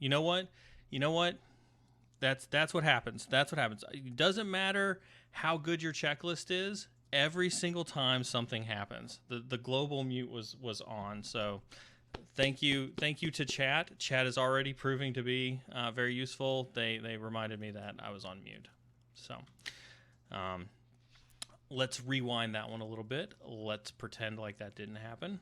You know what? You know what? That's what happens. That's what happens. It doesn't matter how good your checklist is. Every single time something happens, the global mute was on. So thank you to chat. Chat is already proving to be very useful. They reminded me that I was on mute. So let's rewind that one a little bit. Let's pretend like that didn't happen.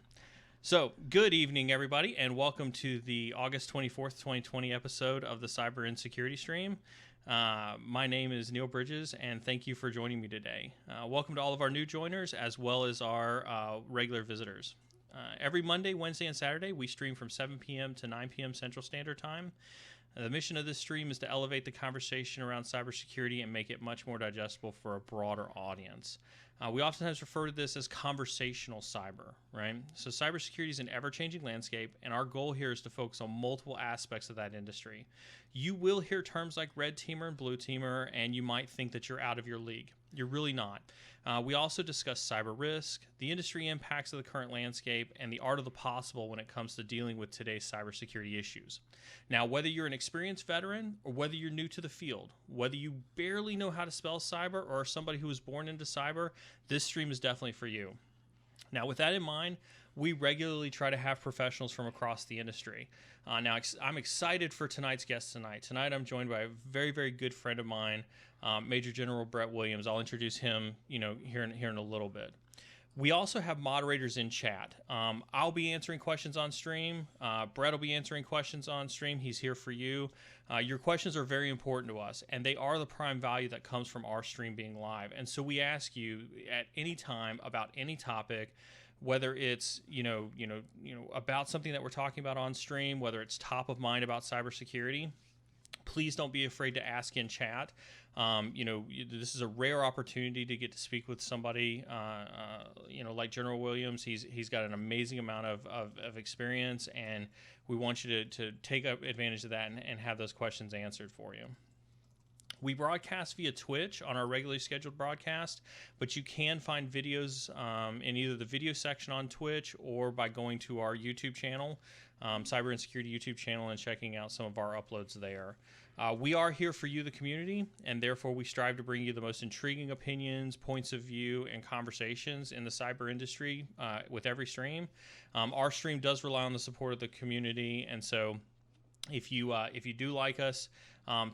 So, good evening, everybody, and welcome to the August 24th, 2020 episode of the Cyber Insecurity stream. My name is Neil Bridges, and thank you for joining me today. Welcome to all of our new joiners, as well as our regular visitors. Every Monday, Wednesday, and Saturday, we stream from 7 p.m. to 9 p.m. Central Standard Time. The mission of this stream is to elevate the conversation around cybersecurity and make it much more digestible for a broader audience. We oftentimes refer to this as conversational cyber, right? So cybersecurity is an ever-changing landscape, and our goal here is to focus on multiple aspects of that industry. You will hear terms like red teamer and blue teamer, and you might think that you're out of your league. You're really not. We also discuss cyber risk, the industry impacts of the current landscape, and the art of the possible when it comes to dealing with today's cybersecurity issues. Now, whether you're an experienced veteran or whether you're new to the field, whether you barely know how to spell cyber or are somebody who was born into cyber, this stream is definitely for you. Now, with that in mind, we regularly try to have professionals from across the industry. Now, I'm excited for tonight's guest tonight. Tonight, I'm joined by a very, very good friend of mine, Major General Brett Williams. I'll introduce him, here in a little bit. We also have moderators in chat. I'll be answering questions on stream. Brett will be answering questions on stream. He's here for you. Your questions are very important to us, and they are the prime value that comes from our stream being live. And so we ask you at any time about any topic, whether it's about something that we're talking about on stream, whether it's top of mind about cybersecurity. Please don't be afraid to ask in chat. This is a rare opportunity to get to speak with somebody, like General Williams. He's got an amazing amount of experience, and we want you to take advantage of that and have those questions answered for you. We broadcast via Twitch on our regularly scheduled broadcast, but you can find videos in either the video section on Twitch or by going to our YouTube channel, Cyber Insecurity YouTube channel, and checking out some of our uploads there. We are here for you, the community, and therefore we strive to bring you the most intriguing opinions, points of view, and conversations in the cyber industry with every stream. Our stream does rely on the support of the community, and so if you do like us,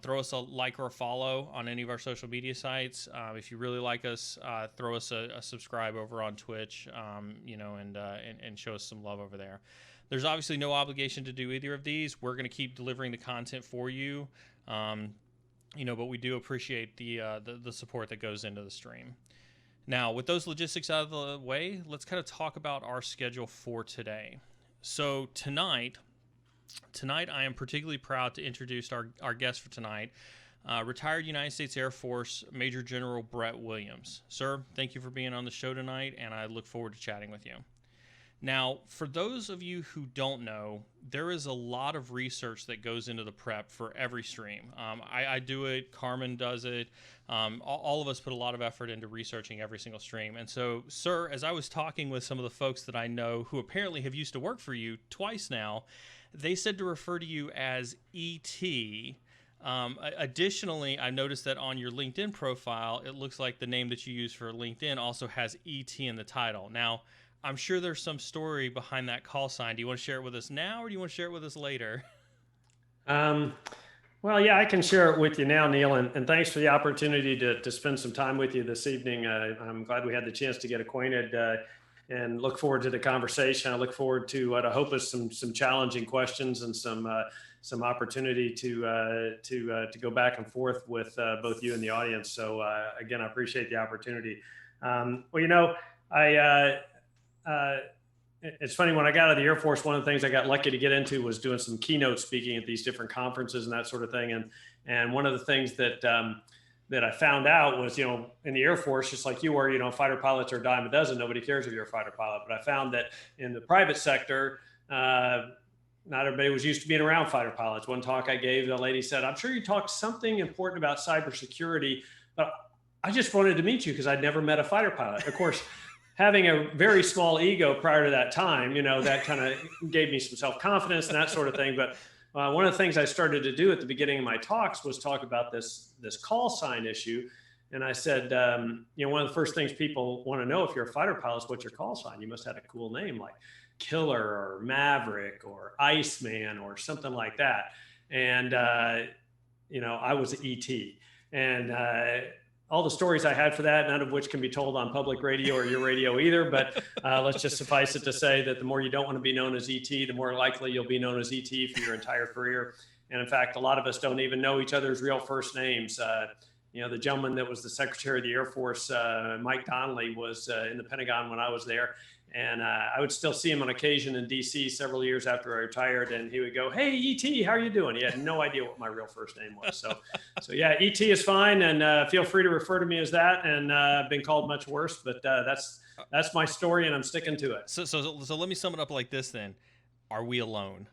throw us a like or a follow on any of our social media sites. If you really like us, throw us a subscribe over on Twitch, and show us some love over there. There's obviously no obligation to do either of these. We're going to keep delivering the content for you, but we do appreciate the support that goes into the stream. Now, with those logistics out of the way, let's kind of talk about our schedule for today. So tonight I am particularly proud to introduce our guest for tonight, retired United States Air Force Major General Brett Williams. Sir, thank you for being on the show tonight, and I look forward to chatting with you. Now, for those of you who don't know, there is a lot of research that goes into the prep for every stream. I do it, Carmen does it, all of us put a lot of effort into researching every single stream. And so, sir, as I was talking with some of the folks that I know who apparently have used to work for you twice now, they said to refer to you as ET. Additionally, I noticed that on your LinkedIn profile, it looks like the name that you use for LinkedIn also has ET in the title. Now, I'm sure there's some story behind that call sign. Do you want to share it with us now, or do you want to share it with us later? Well, yeah, I can share it with you now, Neil, and thanks for the opportunity to spend some time with you this evening. I'm glad we had the chance to get acquainted and look forward to the conversation. I look forward to what I hope is some challenging questions and some opportunity to go back and forth with both you and the audience. So again, I appreciate the opportunity. It's funny, when I got out of the Air Force, one of the things I got lucky to get into was doing some keynote speaking at these different conferences and that sort of thing. And one of the things that I found out was, in the Air Force, just like you were, fighter pilots are a dime a dozen. Nobody cares if you're a fighter pilot. But I found that in the private sector, not everybody was used to being around fighter pilots. One talk I gave, the lady said, "I'm sure you talked something important about cybersecurity, but I just wanted to meet you because I'd never met a fighter pilot." Of course, having a very small ego prior to that time, that kind of gave me some self-confidence and that sort of thing. But one of the things I started to do at the beginning of my talks was talk about this call sign issue. And I said, one of the first things people want to know if you're a fighter pilot is what's your call sign. You must have a cool name like Killer or Maverick or Iceman or something like that. And, I was ET. And all the stories I had for that, none of which can be told on public radio or your radio either. But let's just suffice it to say that the more you don't want to be known as ET, the more likely you'll be known as ET for your entire career. And in fact, a lot of us don't even know each other's real first names. The gentleman that was the Secretary of the Air Force, Mike Donnelly, was in the Pentagon when I was there. And I would still see him on occasion in DC several years after I retired. And he would go, "Hey, ET, how are you doing?" He had no idea what my real first name was. So yeah, ET is fine. And feel free to refer to me as that. And I've been called much worse, but that's my story and I'm sticking to it. So let me sum it up like this then. Are we alone?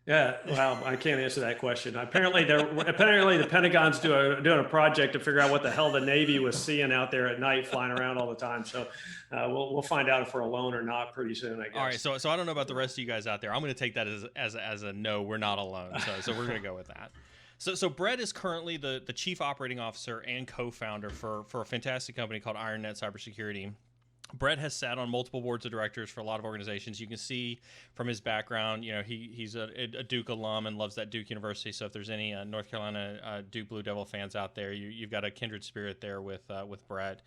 Yeah, well, I can't answer that question. Apparently the Pentagon's doing a project to figure out what the hell the Navy was seeing out there at night, flying around all the time. So we'll find out if we're alone or not pretty soon, I guess. All right, so I don't know about the rest of you guys out there. I'm going to take that as a no, we're not alone. So we're going to go with that. So Brett is currently the chief operating officer and co-founder for a fantastic company called IronNet Cybersecurity. Brett has sat on multiple boards of directors for a lot of organizations. You can see from his background, he's a Duke alum and loves that Duke University. So if there's any North Carolina Duke Blue Devil fans out there, you've got a kindred spirit there with Brett.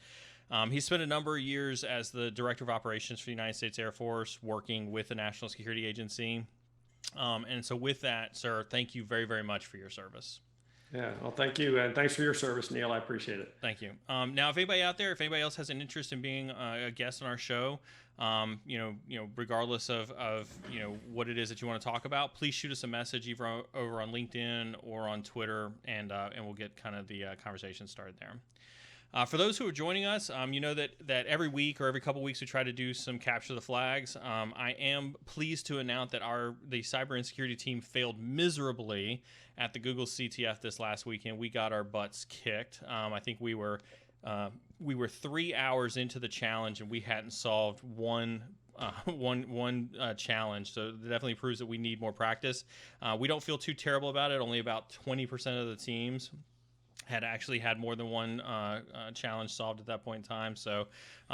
He spent a number of years as the director of operations for the United States Air Force, working with the National Security Agency. And so with that, sir, thank you very, very much for your service. Yeah, well, thank you, and thanks for your service, Neil. I appreciate it. Thank you. Now, if anybody out there, if anybody else has an interest in being a guest on our show, regardless of what it is that you want to talk about, please shoot us a message either over on LinkedIn or on Twitter, and we'll get kind of the conversation started there. For those who are joining us, that every week or every couple weeks we try to do some capture the flags. I am pleased to announce that the Cyber Insecurity team failed miserably at the Google CTF this last weekend. We got our butts kicked. I think we were 3 hours into the challenge and we hadn't solved one challenge. So it definitely proves that we need more practice. We don't feel too terrible about it. Only about 20% of the teams had actually had more than one challenge solved at that point in time. So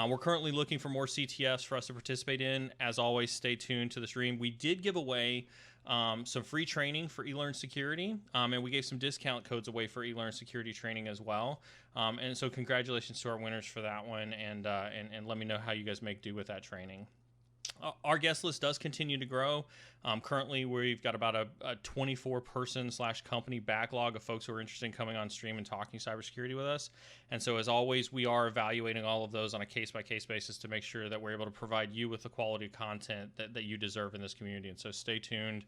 we're currently looking for more CTFs for us to participate in. As always, stay tuned to the stream. We did give away some free training for eLearn Security, and we gave some discount codes away for eLearn Security training as well. And so congratulations to our winners for that one, and let me know how you guys make do with that training. Our guest list does continue to grow. Currently, we've got about a 24-person/company backlog of folks who are interested in coming on stream and talking cybersecurity with us. And so, as always, we are evaluating all of those on a case-by-case basis to make sure that we're able to provide you with the quality of content that you deserve in this community. And so stay tuned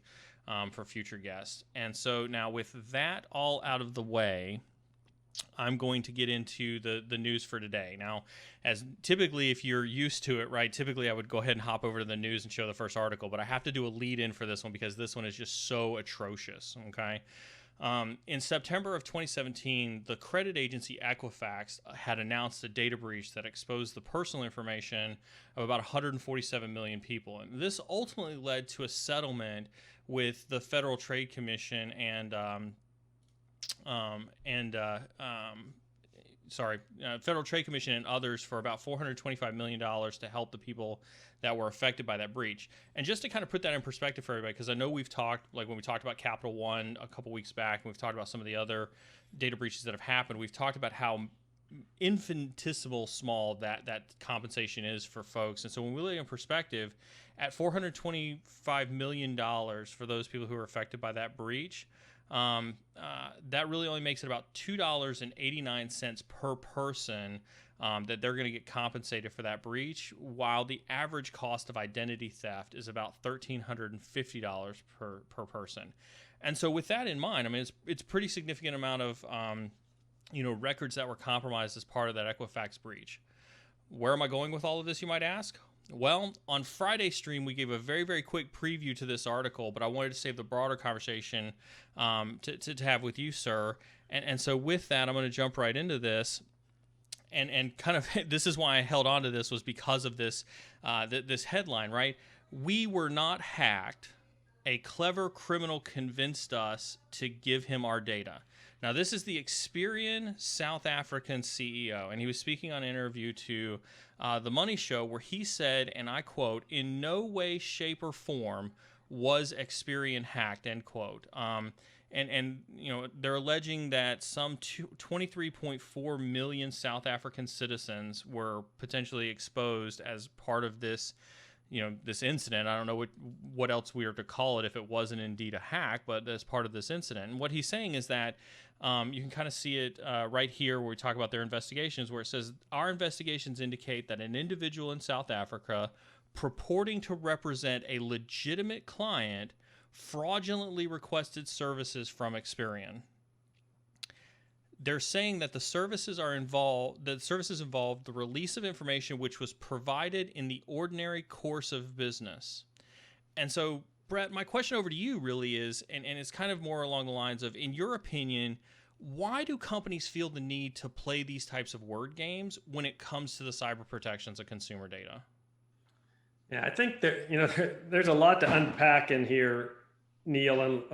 for future guests. And so now with that all out of the way, I'm going to get into the news for today. Now, as typically, if you're used to it, right, typically I would go ahead and hop over to the news and show the first article, but I have to do a lead in for this one because this one is just so atrocious, okay? In September of 2017, the credit agency Equifax had announced a data breach that exposed the personal information of about 147 million people. And this ultimately led to a settlement with the Federal Trade Commission and Federal Trade Commission and others for about $425 million to help the people that were affected by that breach. And just to kind of put that in perspective for everybody, because I know we've talked, like when we talked about Capital One a couple weeks back, and we've talked about some of the other data breaches that have happened, we've talked about how infinitesimal small that compensation is for folks. And so when we look in perspective, at $425 million for those people who are affected by that breach, that really only makes it about $2.89 per person that they're going to get compensated for that breach, while the average cost of identity theft is about $1,350 per person. And so with that in mind, I mean, it's pretty significant amount of records that were compromised as part of that Equifax breach. Where am I going with all of this, you might ask? Well, on Friday's stream, we gave a very, very quick preview to this article, but I wanted to save the broader conversation to have with you, sir. And so with that, I'm going to jump right into this. And kind of this is why I held on to this, was because of this this headline, right? We were not hacked. a clever criminal convinced us to give him our data. Now, this is the Experian South African CEO, and he was speaking on an interview to The Money Show where he said, and I quote, "In no way, shape, or form was Experian hacked," end quote. And they're alleging that some 23.4 million South African citizens were potentially exposed as part of this this incident. I don't know what else we are to call it if it wasn't indeed a hack, but as part of this incident. And what he's saying is that you can kind of see it right here where we talk about their investigations, where it says, "Our investigations indicate that an individual in South Africa purporting to represent a legitimate client fraudulently requested services from Experian." They're saying that the services involved the release of information which was provided in the ordinary course of business. And so, Brett, my question over to you really is, and it's kind of more along the lines of, in your opinion, why do companies feel the need to play these types of word games when it comes to the cyber protections of consumer data? Yeah, I think that there's a lot to unpack in here, Neil,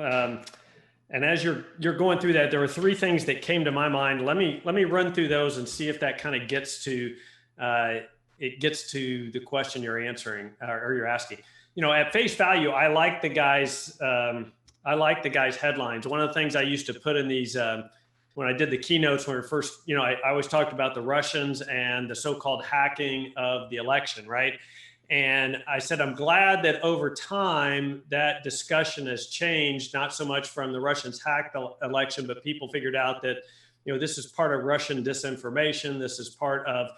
and as you're going through that, there were three things that came to my mind. Let me run through those and see if that kind of gets to the question you're answering or you're asking. At face value, I like the guy's headlines. One of the things I used to put in these when I did the keynotes when we first, I always talked about the Russians and the so-called hacking of the election, right? And I said, I'm glad that over time that discussion has changed, not so much from the Russians hacked the election, but people figured out that, this is part of Russian disinformation. This is part of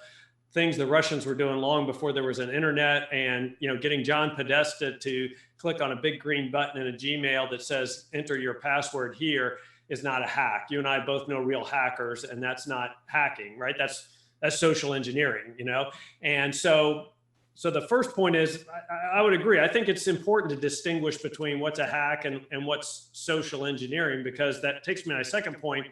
things the Russians were doing long before there was an internet, and, getting John Podesta to click on a big green button in a Gmail that says, enter your password here, is not a hack. You and I both know real hackers, and that's not hacking, right? That's social engineering, And so the first point is, I would agree. I think it's important to distinguish between what's a hack and what's social engineering, because that takes me to my second point.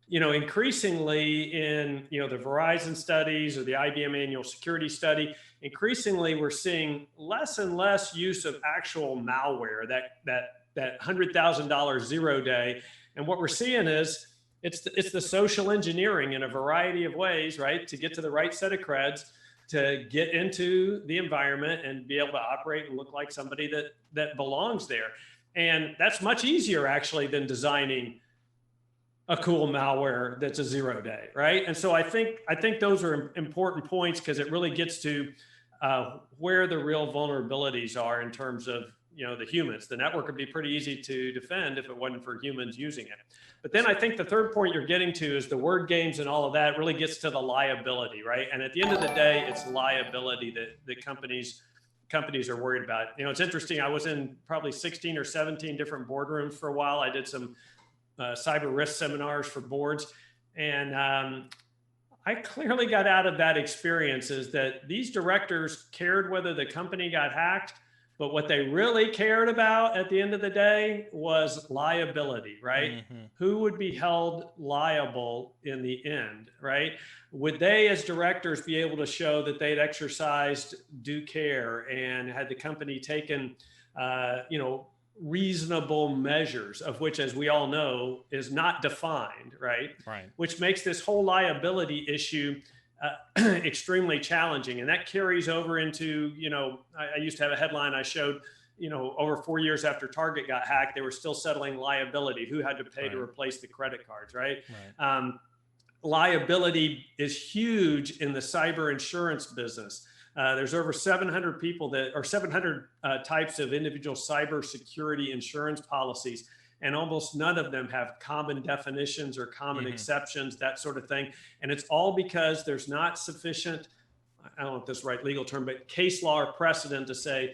Increasingly in, the Verizon studies or the IBM annual security study, increasingly we're seeing less and less use of actual malware, that $100,000 zero day. And what we're seeing is it's the social engineering in a variety of ways, right? To get to the right set of creds, to get into the environment and be able to operate and look like somebody that belongs there. And that's much easier actually than designing a cool malware that's a zero day, right? And so I think those are important points, because it really gets to where the real vulnerabilities are in terms of the humans. The network would be pretty easy to defend if it wasn't for humans using it. But then I think the third point you're getting to is the word games and all of that really gets to the liability, right? And at the end of the day, it's liability that companies are worried about. It's interesting. I was in probably 16 or 17 different boardrooms for a while. I did some cyber risk seminars for boards. And I clearly got out of that experience is that these directors cared whether the company got hacked, but what they really cared about at the end of the day was liability, right? Mm-hmm. Who would be held liable in the end, right? Would they, as directors, be able to show that they'd exercised due care and had the company taken, reasonable measures, of which, as we all know, is not defined, right? Right. Which makes this whole liability issue extremely challenging. And that carries over into, I used to have a headline I showed, over 4 years after Target got hacked, they were still settling liability. Who had to pay to replace the credit cards, right? Liability is huge in the cyber insurance business. There's over 700 700 types of individual cybersecurity insurance policies, and almost none of them have common definitions or common exceptions, that sort of thing. And it's all because there's not sufficient, I don't know if this is the right legal term, but case law or precedent to say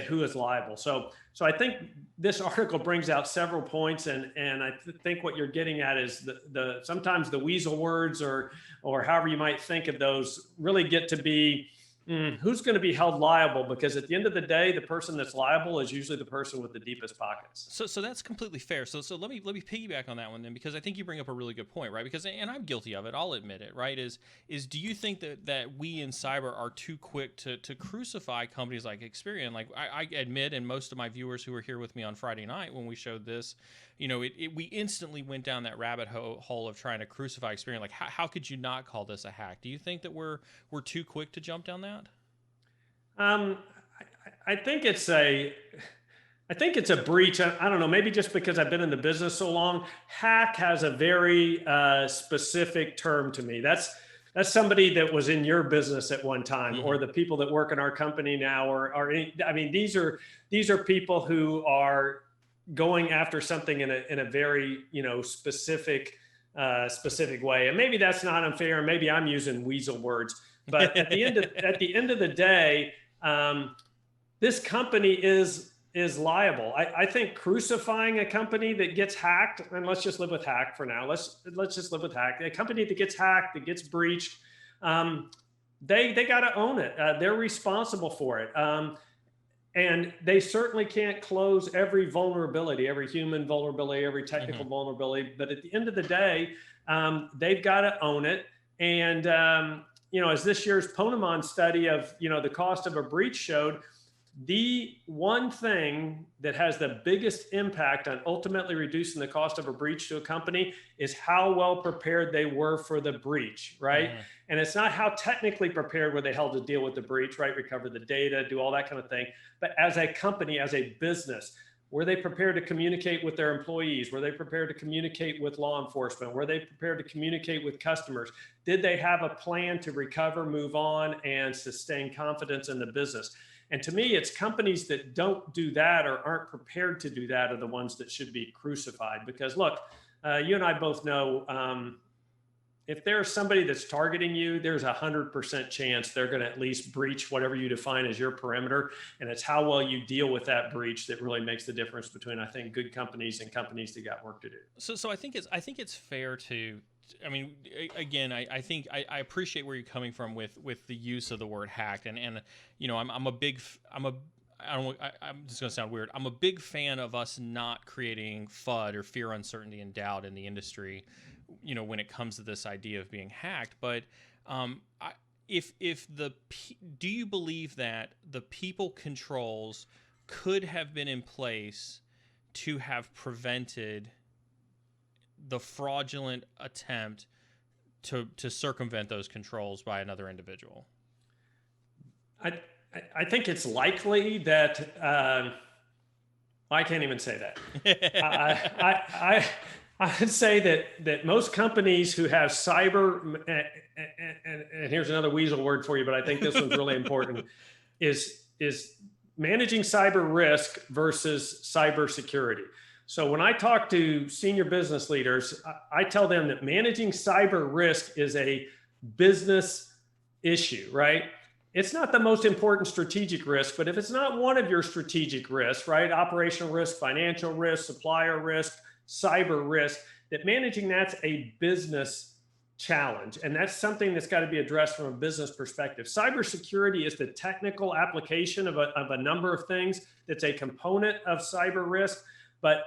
who is liable. So I think this article brings out several points, and I think what you're getting at is the sometimes the weasel words or however you might think of those really get to be Who's going to be held liable? Because at the end of the day, the person that's liable is usually the person with the deepest pockets. So that's completely fair. So let me piggyback on that one then, because I think you bring up a really good point, right? Because, and I'm guilty of it, I'll admit it, right? Is do you think that we in cyber are too quick to crucify companies like Experian? Like I admit, and most of my viewers who were here with me on Friday night when we showed this, we instantly went down that rabbit hole of trying to crucify Experian. Like how could you not call this a hack? Do you think that we're too quick to jump down that? I think it's a breach. I don't know, maybe just because I've been in the business so long. Hack has a very specific term to me. That's somebody that was in your business at one time, or the people that work in our company now, I mean, these are people who are going after something in a very specific way. And maybe that's not unfair. Maybe I'm using weasel words, but at the end of the day, this company is liable. I think crucifying a company that gets hacked, and let's just live with hack for now. Let's just live with hack. A company that gets hacked, that gets breached, they got to own it. They're responsible for it. And they certainly can't close every vulnerability, every human vulnerability, every technical vulnerability. But at the end of the day, they've got to own it. And, as this year's Ponemon study of, the cost of a breach showed, the one thing that has the biggest impact on ultimately reducing the cost of a breach to a company is how well prepared they were for the breach, right? And it's not how technically prepared were they held to deal with the breach, right? Recover the data, do all that kind of thing. But as a company, as a business, were they prepared to communicate with their employees? Were they prepared to communicate with law enforcement? Were they prepared to communicate with customers? Did they have a plan to recover, move on, and sustain confidence in the business? And to me, it's companies that don't do that or aren't prepared to do that are the ones that should be crucified. Because look, you and I both know, if there's somebody that's targeting you, there's 100% chance they're going to at least breach whatever you define as your perimeter. And it's how well you deal with that breach that really makes the difference between, I think, good companies and companies that got work to do. So I think it's fair to, I mean, again, I think I appreciate where you're coming from with the use of the word hacked, and I'm just going to sound weird. I'm a big fan of us not creating FUD or fear, uncertainty, and doubt in the industry, when it comes to this idea of being hacked. But do you believe that the people controls could have been in place to have prevented the fraudulent attempt to circumvent those controls by another individual? I think it's likely that I can't even say that. I would say that most companies who have cyber, and here's another weasel word for you, but I think this one's really important, is managing cyber risk versus cybersecurity. So when I talk to senior business leaders, I tell them that managing cyber risk is a business issue, right? It's not the most important strategic risk, but if it's not one of your strategic risks, right? Operational risk, financial risk, supplier risk, cyber risk, that managing that's a business challenge. And that's something that's got to be addressed from a business perspective. Cybersecurity is the technical application of a number of things that's a component of cyber risk. But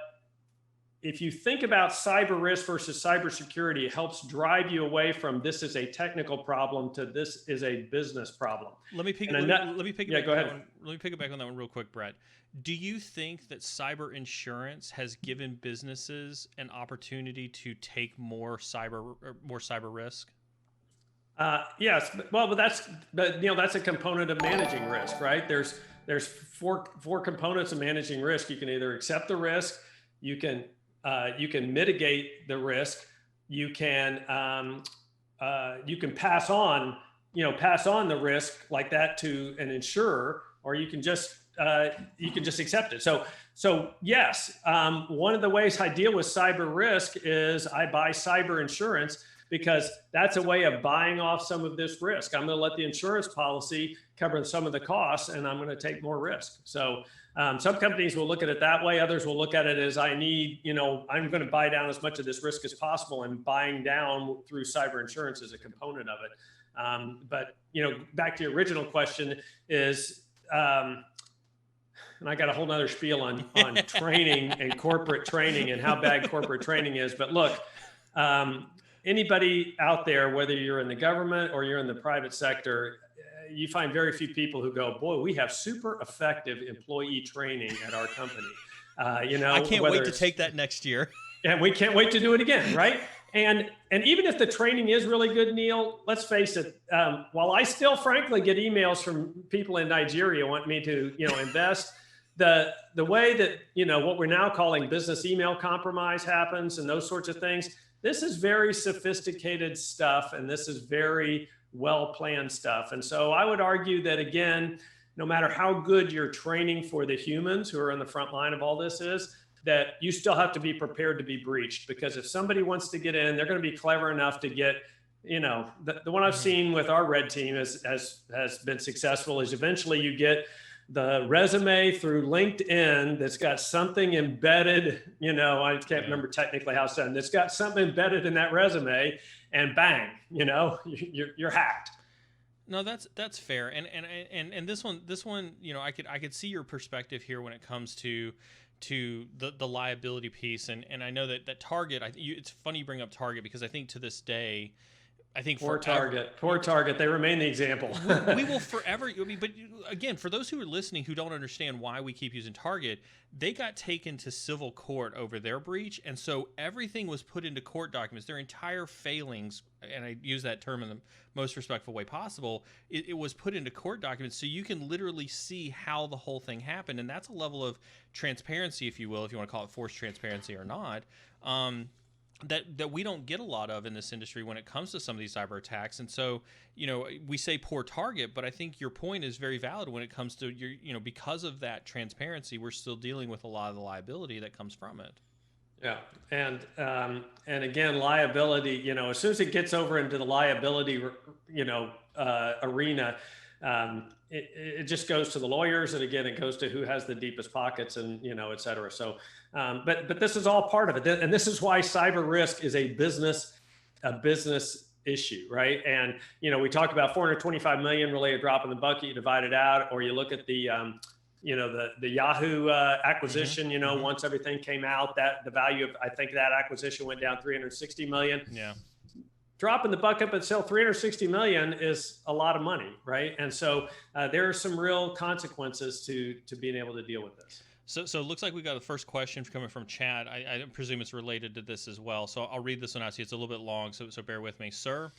if you think about cyber risk versus cybersecurity, it helps drive you away from this is a technical problem to this is a business problem. Let me pick it back on that one real quick, Brett. Do you think that cyber insurance has given businesses an opportunity to take more cyber risk? Yes, but that's a component of managing risk, right? There's four components of managing risk. You can either accept the risk, you can mitigate the risk, you can pass on the risk like that to an insurer, or you can just accept it. So yes, one of the ways I deal with cyber risk is I buy cyber insurance, because that's a way of buying off some of this risk. I'm going to let the insurance policy cover some of the costs, and I'm going to take more risk. So some companies will look at it that way. Others will look at it as I'm going to buy down as much of this risk as possible, and buying down through cyber insurance is a component of it. But back to your original question is, and I got a whole nother spiel on training and corporate training and how bad corporate training is. But look, anybody out there, whether you're in the government or you're in the private sector, you find very few people who go, boy, we have super effective employee training at our company. I can't wait to take that next year. And we can't wait to do it again, right? And even if the training is really good, Neil, let's face it, while I still frankly get emails from people in Nigeria wanting me to, invest, the way that, what we're now calling business email compromise happens and those sorts of things, this is very sophisticated stuff, and this is very well-planned stuff. And so I would argue that, again, no matter how good your training for the humans who are on the front line of all this is, that you still have to be prepared to be breached, because if somebody wants to get in, they're going to be clever enough to get, the one I've seen with our red team has been successful is eventually you get the resume through LinkedIn that's got something embedded, I can't remember technically how it's done, that's got something embedded in that resume, and bang, you're hacked. No, that's fair. And this one, I could see your perspective here when it comes to the liability piece. And I know that Target, it's funny you bring up Target, because I think to this day, poor Target. They remain the example. we will forever. But again, for those who are listening who don't understand why we keep using Target, they got taken to civil court over their breach, and so everything was put into court documents. Their entire failings, and I use that term in the most respectful way possible, it was put into court documents, so you can literally see how the whole thing happened, and that's a level of transparency, if you will, if you want to call it forced transparency or not. That we don't get a lot of in this industry when it comes to some of these cyber attacks. And so, we say poor Target, but I think your point is very valid when it comes to because of that transparency, we're still dealing with a lot of the liability that comes from it. Yeah. And again, liability, as soon as it gets over into the liability, arena, it just goes to the lawyers. And again, it goes to who has the deepest pockets and, et cetera. So, but this is all part of it. And this is why cyber risk is a business issue, right? And, we talk about 425 million, really a drop in the bucket, you divide it out, or you look at the Yahoo acquisition, once everything came out, that the value of, I think that acquisition went down 360 million. Yeah. Drop in the bucket, but still 360 million is a lot of money, right? And so there are some real consequences to being able to deal with this. So it looks like we got the first question coming from Chad. I presume it's related to this as well. So I'll read this one out to you. It's a little bit long, so bear with me. Sir,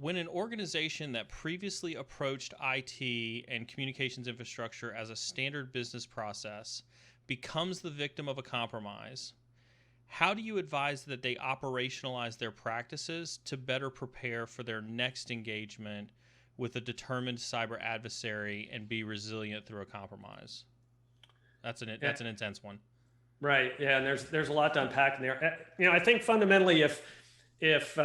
when an organization that previously approached IT and communications infrastructure as a standard business process becomes the victim of a compromise, how do you advise that they operationalize their practices to better prepare for their next engagement with a determined cyber adversary and be resilient through a compromise? That's an intense one. Right. Yeah. And there's a lot to unpack in there. I think fundamentally, if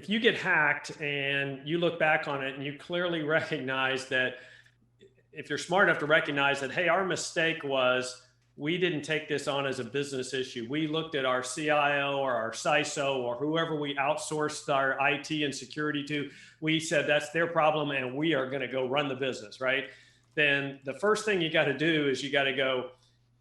you get hacked and you look back on it and you clearly recognize that, if you're smart enough to recognize that, hey, our mistake was we didn't take this on as a business issue. We looked at our CIO or our CISO or whoever we outsourced our IT and security to. We said that's their problem and we are going to go run the business, right? Then the first thing you got to do is you got to go,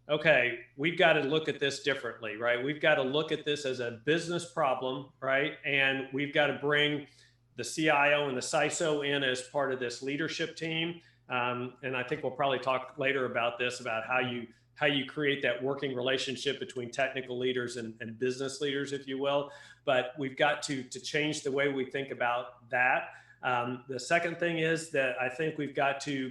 okay, we've got to look at this differently, right? We've got to look at this as a business problem, right? And we've got to bring the CIO and the CISO in as part of this leadership team. And I think we'll probably talk later about this, about how you create that working relationship between technical leaders and business leaders, if you will. But we've got to change the way we think about that. The second thing is that I think we've got to,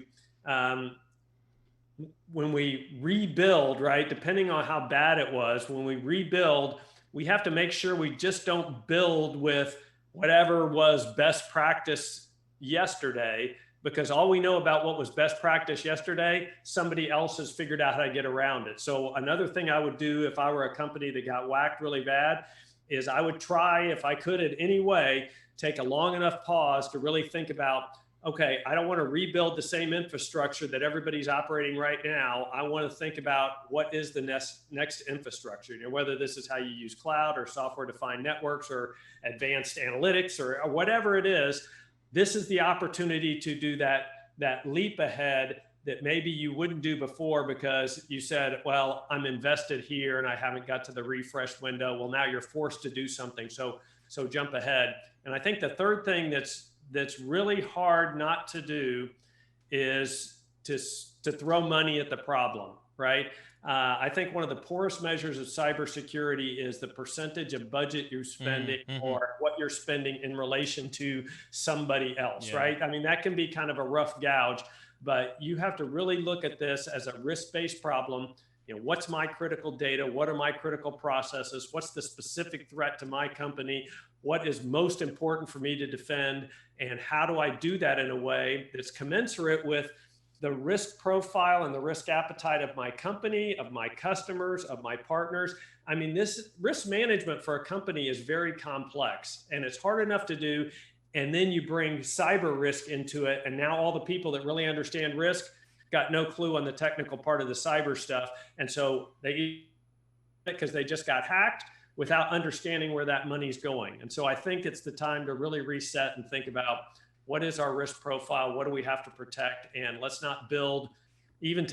when we rebuild, right, depending on how bad it was, when we rebuild, we have to make sure we just don't build with whatever was best practice yesterday, because all we know about what was best practice yesterday, somebody else has figured out how to get around it. So another thing I would do if I were a company that got whacked really bad is I would try, if I could in any way, take a long enough pause to really think about, okay, I don't want to rebuild the same infrastructure that everybody's operating right now. I want to think about what is the next infrastructure, whether this is how you use cloud or software-defined networks or advanced analytics or whatever it is. this is the opportunity to do that leap ahead that maybe you wouldn't do before because you said, well, I'm invested here and I haven't got to the refresh window. Well, now you're forced to do something. So jump ahead. And I think the third thing that's really hard not to do is to throw money at the problem, right? I think one of the poorest measures of cybersecurity is the percentage of budget you're spending or what you're spending in relation to somebody else, right? I mean, that can be kind of a rough gouge, but you have to really look at this as a risk-based problem. You know, what's my critical data? What are my critical processes? What's the specific threat to my company? What is most important for me to defend? And how do I do that in a way that's commensurate with the risk profile and the risk appetite of my company, of my customers, of my partners? I mean, this risk management for a company is very complex and it's hard enough to do. And then you bring cyber risk into it. And now all the people that really understand risk got no clue on the technical part of the cyber stuff. And so because they just got hacked without understanding where that money's going. And so I think it's the time to really reset and think about what is our risk profile? What do we have to protect? And let's not build even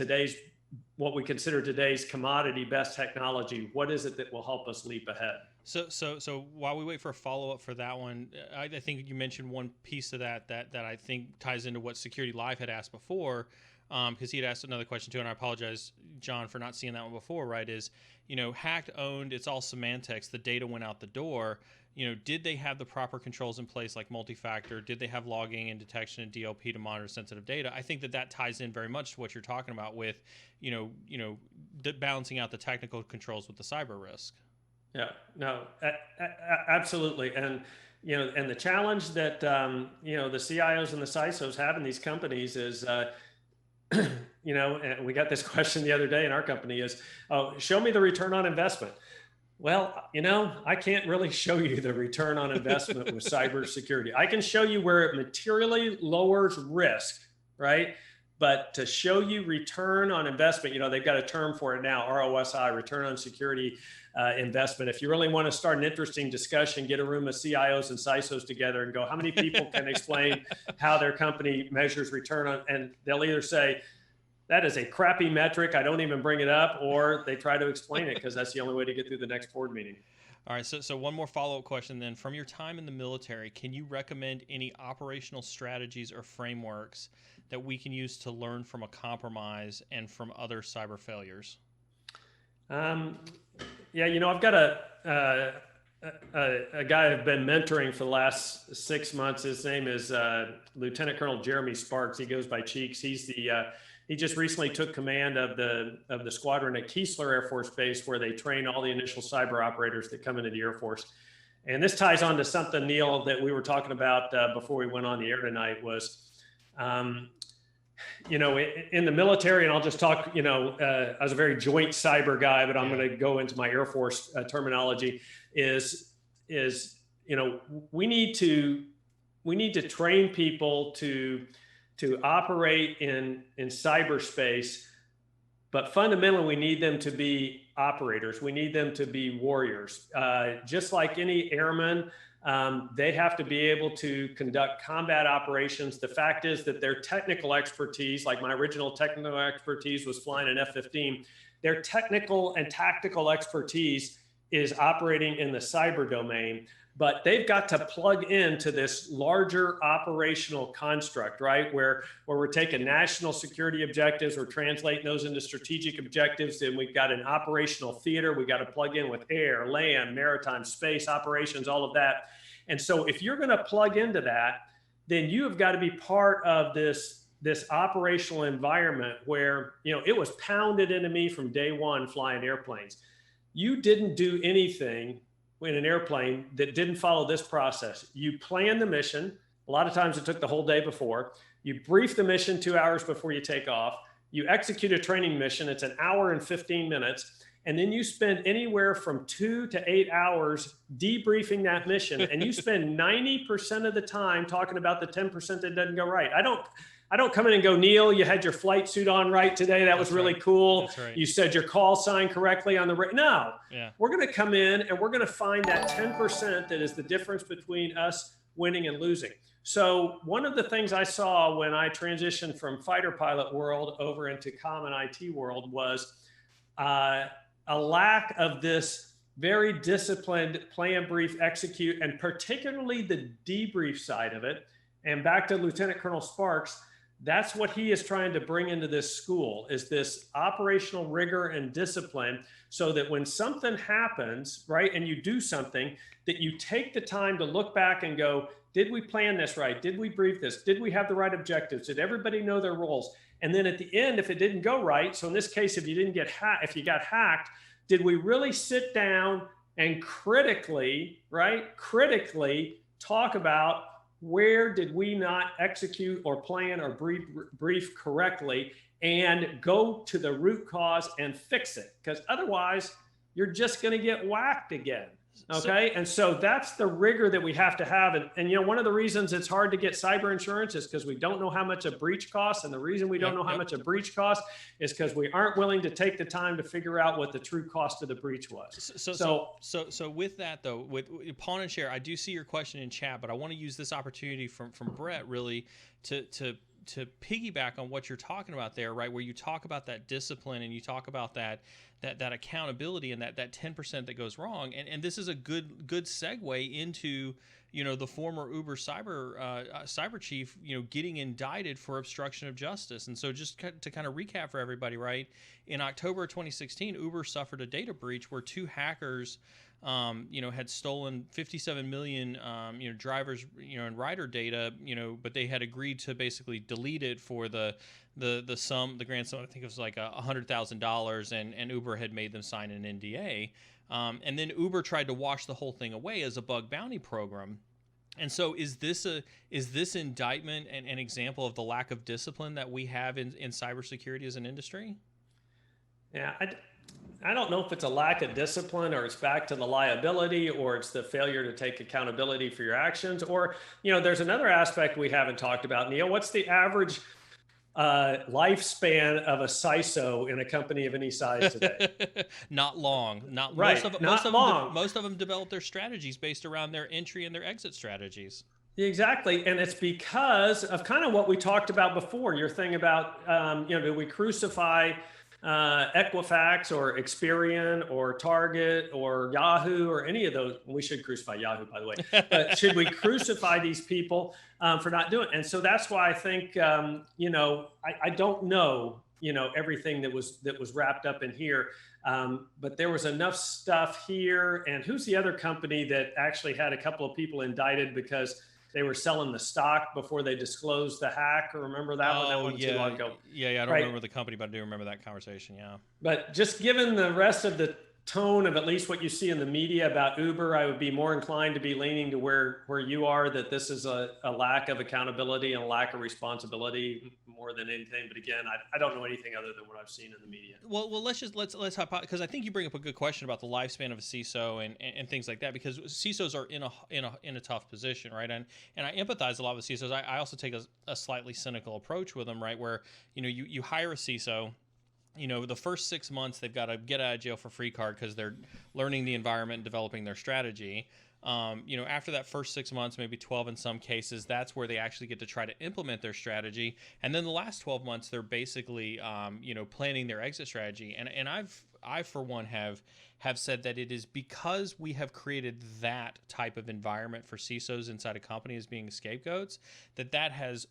what we consider today's commodity best technology. What is it that will help us leap ahead? So while we wait for a follow-up for that one, I think you mentioned one piece of that I think ties into what Security Live had asked before, because he had asked another question too, and I apologize, John, for not seeing that one before, right? Is, hacked, owned, it's all semantics. The data went out the door. Did they have the proper controls in place, like multi-factor? Did they have logging and detection and DLP to monitor sensitive data? I think that ties in very much to what you're talking about with, balancing out the technical controls with the cyber risk. Yeah, no, absolutely. And, and the challenge that, the CIOs and the CISOs have in these companies is, and we got this question the other day in our company is, oh, show me the return on investment. Well, I can't really show you the return on investment with cybersecurity. I can show you where it materially lowers risk, right? But to show you return on investment, they've got a term for it now, ROSI, return on security investment. If you really want to start an interesting discussion, get a room of CIOs and CISOs together and go, how many people can explain how their company measures return on, and they'll either say, that is a crappy metric, I don't even bring it up, or they try to explain it because that's the only way to get through the next board meeting. All right, so one more follow-up question then. From your time in the military, can you recommend any operational strategies or frameworks that we can use to learn from a compromise and from other cyber failures? Yeah, I've got a guy I've been mentoring for the last 6 months. His name is Lieutenant Colonel Jeremy Sparks. He goes by Cheeks. He just recently took command of the squadron at Keesler Air Force Base, where they train all the initial cyber operators that come into the Air Force. And this ties on to something, Neil, that we were talking about before we went on the air tonight was, in the military, and I'll just talk, I was a very joint cyber guy, but I'm going to go into my Air Force terminology is, we need to train people to operate in cyberspace, but fundamentally we need them to be operators. We need them to be warriors. Just like any airman, they have to be able to conduct combat operations. The fact is that their technical expertise, like my original technical expertise was flying an F-15, their technical and tactical expertise is operating in the cyber domain. But they've got to plug into this larger operational construct, right? Where we're taking national security objectives, we're translating those into strategic objectives, and we've got an operational theater. We got to plug in with air, land, maritime, space operations, all of that. And so if you're going to plug into that, then you have got to be part of this operational environment where, it was pounded into me from day one flying airplanes. You didn't do anything in an airplane that didn't follow this process. You plan the mission. A lot of times it took the whole day before. You brief the mission 2 hours before you take off. You execute a training mission. It's an hour and 15 minutes. And then you spend anywhere from 2 to 8 hours debriefing that mission. And you spend 90% of the time talking about the 10% that doesn't go right. I don't come in and go, Neil, you had your flight suit on right today. That was really cool. That's right. You said your call sign correctly on the No, yeah. We're going to come in and we're going to find that 10% that is the difference between us winning and losing. So one of the things I saw when I transitioned from fighter pilot world over into common IT world was uh, a lack of this very disciplined plan, brief, execute, and particularly the debrief side of it. And back to Lieutenant Colonel Sparks, that's what he is trying to bring into this school, is this operational rigor and discipline, so that when something happens, right, and you do something, that you take the time to look back and go, did we plan this right? Did we brief this? Did we have the right objectives? Did everybody know their roles? And then at the end, if it didn't go right, so in this case, if you got hacked, did we really sit down and critically talk about where did we not execute or plan or brief correctly, and go to the root cause and fix it? Because otherwise, you're just going to get whacked again. Okay. And so that's the rigor that we have to have. And one of the reasons it's hard to get cyber insurance is because we don't know how much a breach costs. And the reason we don't know how much a breach costs is because we aren't willing to take the time to figure out what the true cost of the breach was. So with that though, with pawn and share, I do see your question in chat, but I want to use this opportunity from Brett really to piggyback on what you're talking about there, right? Where you talk about that discipline and you talk about that accountability and that 10% that goes wrong. And this is a good segue into, the former Uber cyber chief, getting indicted for obstruction of justice. And so just to kind of recap for everybody, right? In October 2016, Uber suffered a data breach where two hackers had stolen 57 million, drivers, and rider data, but they had agreed to basically delete it for the grand sum. I think it was like $100,000, and Uber had made them sign an NDA. And then Uber tried to wash the whole thing away as a bug bounty program. And so is this indictment an example of the lack of discipline that we have in cybersecurity as an industry? Yeah, I don't know if it's a lack of discipline, or it's back to the liability, or it's the failure to take accountability for your actions. Or, there's another aspect we haven't talked about. Neil, what's the average lifespan of a CISO in a company of any size today? Not long. Not right. Most of them develop their strategies based around their entry and their exit strategies. Exactly. And it's because of kind of what we talked about before, your thing about, do we crucify Equifax or Experian or Target or Yahoo or any of those? We should crucify Yahoo, by the way. But should we crucify these people for not doing it? And so that's why I think, I don't know, everything that was wrapped up in here. But there was enough stuff here. And who's the other company that actually had a couple of people indicted because they were selling the stock before they disclosed the hack? Or remember that one? That wasn't too long ago. Yeah. I don't remember the company, but I do remember that conversation. Yeah. But just given the rest of the tone of at least what you see in the media about Uber, I would be more inclined to be leaning to where you are, that this is a lack of accountability and a lack of responsibility more than anything. But again, I don't know anything other than what I've seen in the media. Well, let's because I think you bring up a good question about the lifespan of a CISO and things like that, because CISOs are in a tough position, right? And I empathize a lot with CISOs. I also take a slightly cynical approach with them, right? Where you hire a CISO. The first 6 months, they've got a get out of jail for free card because they're learning the environment and developing their strategy. After that first 6 months, maybe 12 in some cases, that's where they actually get to try to implement their strategy. And then the last 12 months, they're basically, planning their exit strategy. And I for one have said that it is because we have created that type of environment for CISOs inside a company as being scapegoats, that has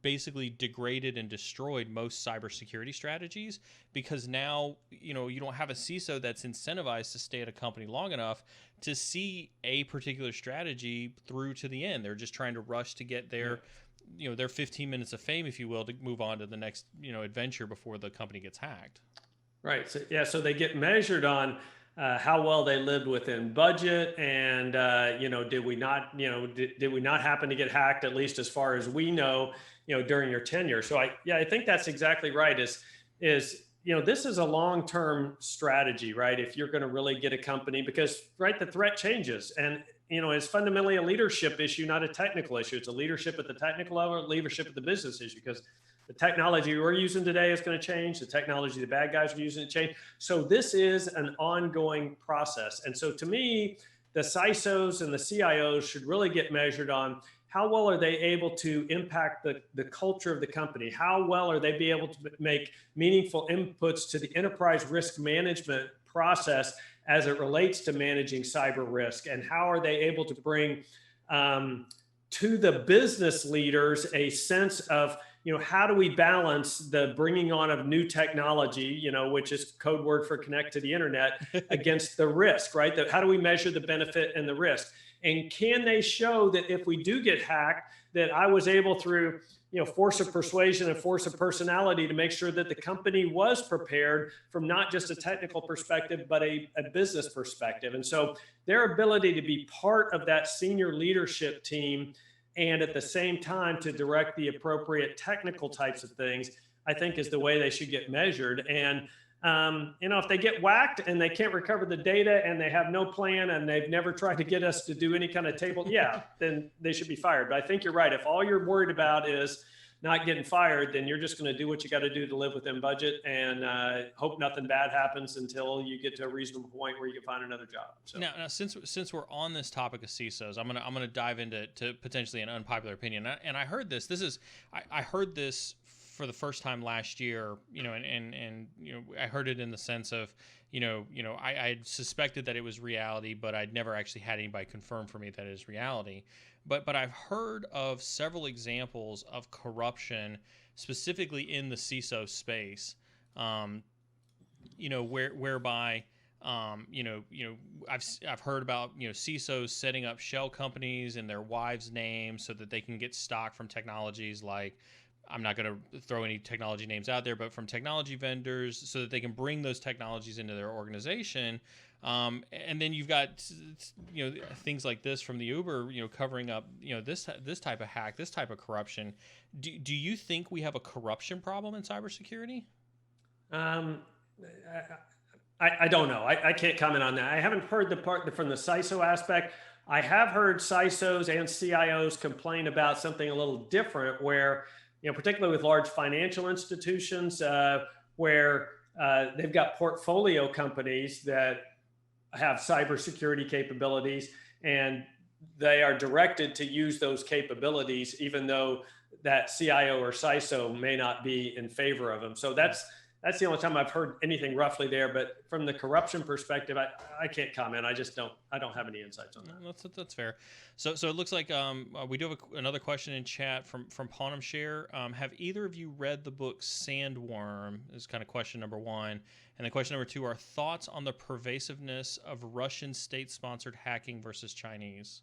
basically degraded and destroyed most cybersecurity strategies, because now, you don't have a CISO that's incentivized to stay at a company long enough to see a particular strategy through to the end. They're just trying to rush to get their 15 minutes of fame, if you will, to move on to the next, adventure before the company gets hacked. Right. So they get measured on how well they lived within budget, and did we not happen to get hacked, at least as far as we know, during your tenure. So I think that's exactly right. Is this is a long-term strategy, right? If you're going to really get a company, because the threat changes, and it's fundamentally a leadership issue, not a technical issue. It's a leadership at the technical level, leadership at the business issue, because the technology we're using today is going to change. The technology the bad guys are using to change. So this is an ongoing process. And so to me, the CISOs and the CIOs should really get measured on how well are they able to impact the culture of the company? How well are they be able to make meaningful inputs to the enterprise risk management process as it relates to managing cyber risk? And how are they able to bring to the business leaders a sense of, how do we balance the bringing on of new technology, which is code word for connect to the internet, against the risk, right? How do we measure the benefit and the risk? And can they show that if we do get hacked, that I was able through, force of persuasion and force of personality to make sure that the company was prepared from not just a technical perspective, but a business perspective. And so their ability to be part of that senior leadership team and at the same time to direct the appropriate technical types of things, I think is the way they should get measured. And if they get whacked and they can't recover the data and they have no plan and they've never tried to get us to do any kind of table, then they should be fired. But I think you're right. If all you're worried about is not getting fired, then you're just going to do what you got to do to live within budget and hope nothing bad happens until you get to a reasonable point where you can find another job. So now since we're on this topic of CISOs, I'm gonna dive into potentially an unpopular opinion. And I heard this. I heard this for the first time last year. And I heard it in the sense of I suspected that it was reality, but I'd never actually had anybody confirm for me that it is reality. But I've heard of several examples of corruption, specifically in the CISO space, whereby I've heard about CISOs setting up shell companies in their wives' names so that they can get stock from technologies like, I'm not going to throw any technology names out there, but from technology vendors so that they can bring those technologies into their organization. And then you've got, things like this from the Uber, covering up, this type of hack, this type of corruption. Do you think we have a corruption problem in cybersecurity? I don't know. I can't comment on that. I haven't heard the part from the CISO aspect. I have heard CISOs and CIOs complain about something a little different where, particularly with large financial institutions, where they've got portfolio companies that have cybersecurity capabilities, and they are directed to use those capabilities, even though that CIO or CISO may not be in favor of them. So that's the only time I've heard anything roughly there. But from the corruption perspective, I can't comment. I don't have any insights on that. No, that's fair. So it looks like we do have another question in chat from Ponham Share. Have either of you read the book Sandworm? Is kind of question number one. And then question number two are thoughts on the pervasiveness of Russian state-sponsored hacking versus Chinese.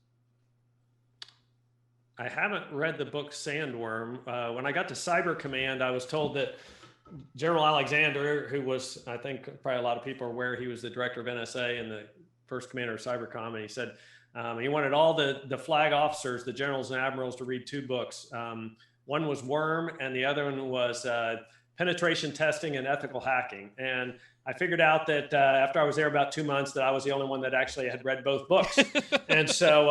I haven't read the book Sandworm. When I got to Cyber Command, I was told that General Alexander, who was, I think probably a lot of people are aware, he was the director of NSA and the first commander of Cybercom, and he said he wanted all the flag officers, the generals and admirals, to read two books. One was Worm, and the other one was Penetration Testing and Ethical Hacking. And I figured out that after I was there about 2 months, that I was the only one that actually had read both books. And so,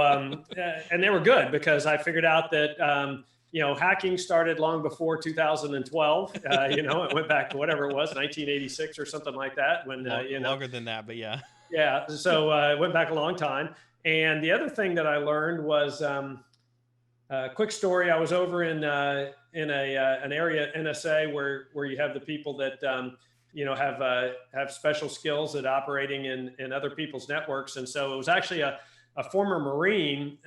and they were good because I figured out that hacking started long before 2012. It went back to whatever it was, 1986 or something like that. When longer than that, but yeah. Yeah. So it went back a long time. And the other thing that I learned was a quick story. I was over in an area NSA where you have the people that have special skills at operating in other people's networks, and so it was actually a former Marine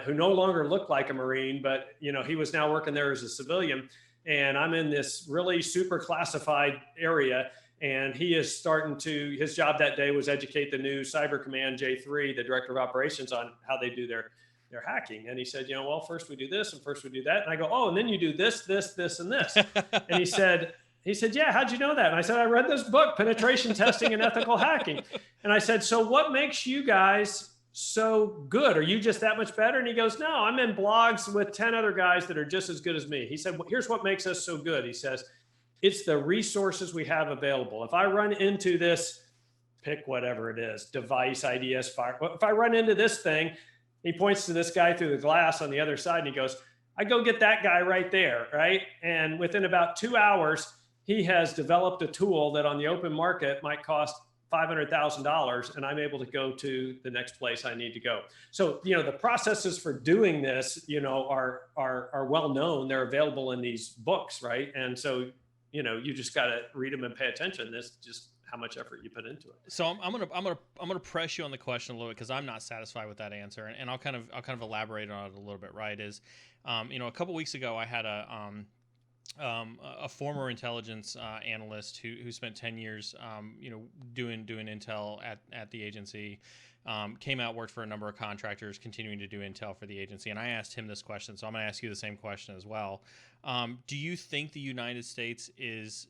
who no longer looked like a Marine, but he was now working there as a civilian. And I'm in this really super classified area, and he is his job that day was educate the new Cyber Command J3, the director of operations, on how they do their hacking. And he said, well, first we do this and first we do that. And I go, oh, and then you do this, this, this, and this. And he said, yeah, how'd you know that? And I said, I read this book, Penetration Testing and Ethical Hacking. And I said, so what makes you guys so good? Are you just that much better? And he goes, no, I'm in blogs with 10 other guys that are just as good as me. He said, well, here's what makes us so good. He says, it's the resources we have available. If I run into this, pick whatever it is, device, IDS, fire. If I run into this thing, he points to this guy through the glass on the other side and he goes, I go get that guy right there, right? And within about 2 hours, he has developed a tool that on the open market might cost $500,000 and I'm able to go to the next place I need to go. So, the processes for doing this, are well known. They're available in these books, right? And so, you just got to read them and pay attention. That's just how much effort you put into it. So I'm gonna press you on the question a little bit because I'm not satisfied with that answer, and I'll kind of elaborate on it a little bit. Right? Is a couple weeks ago I had a former intelligence analyst who spent 10 years doing intel at the agency, came out, worked for a number of contractors, continuing to do intel for the agency, and I asked him this question, so I'm going to ask you the same question as well. Do you think the United States is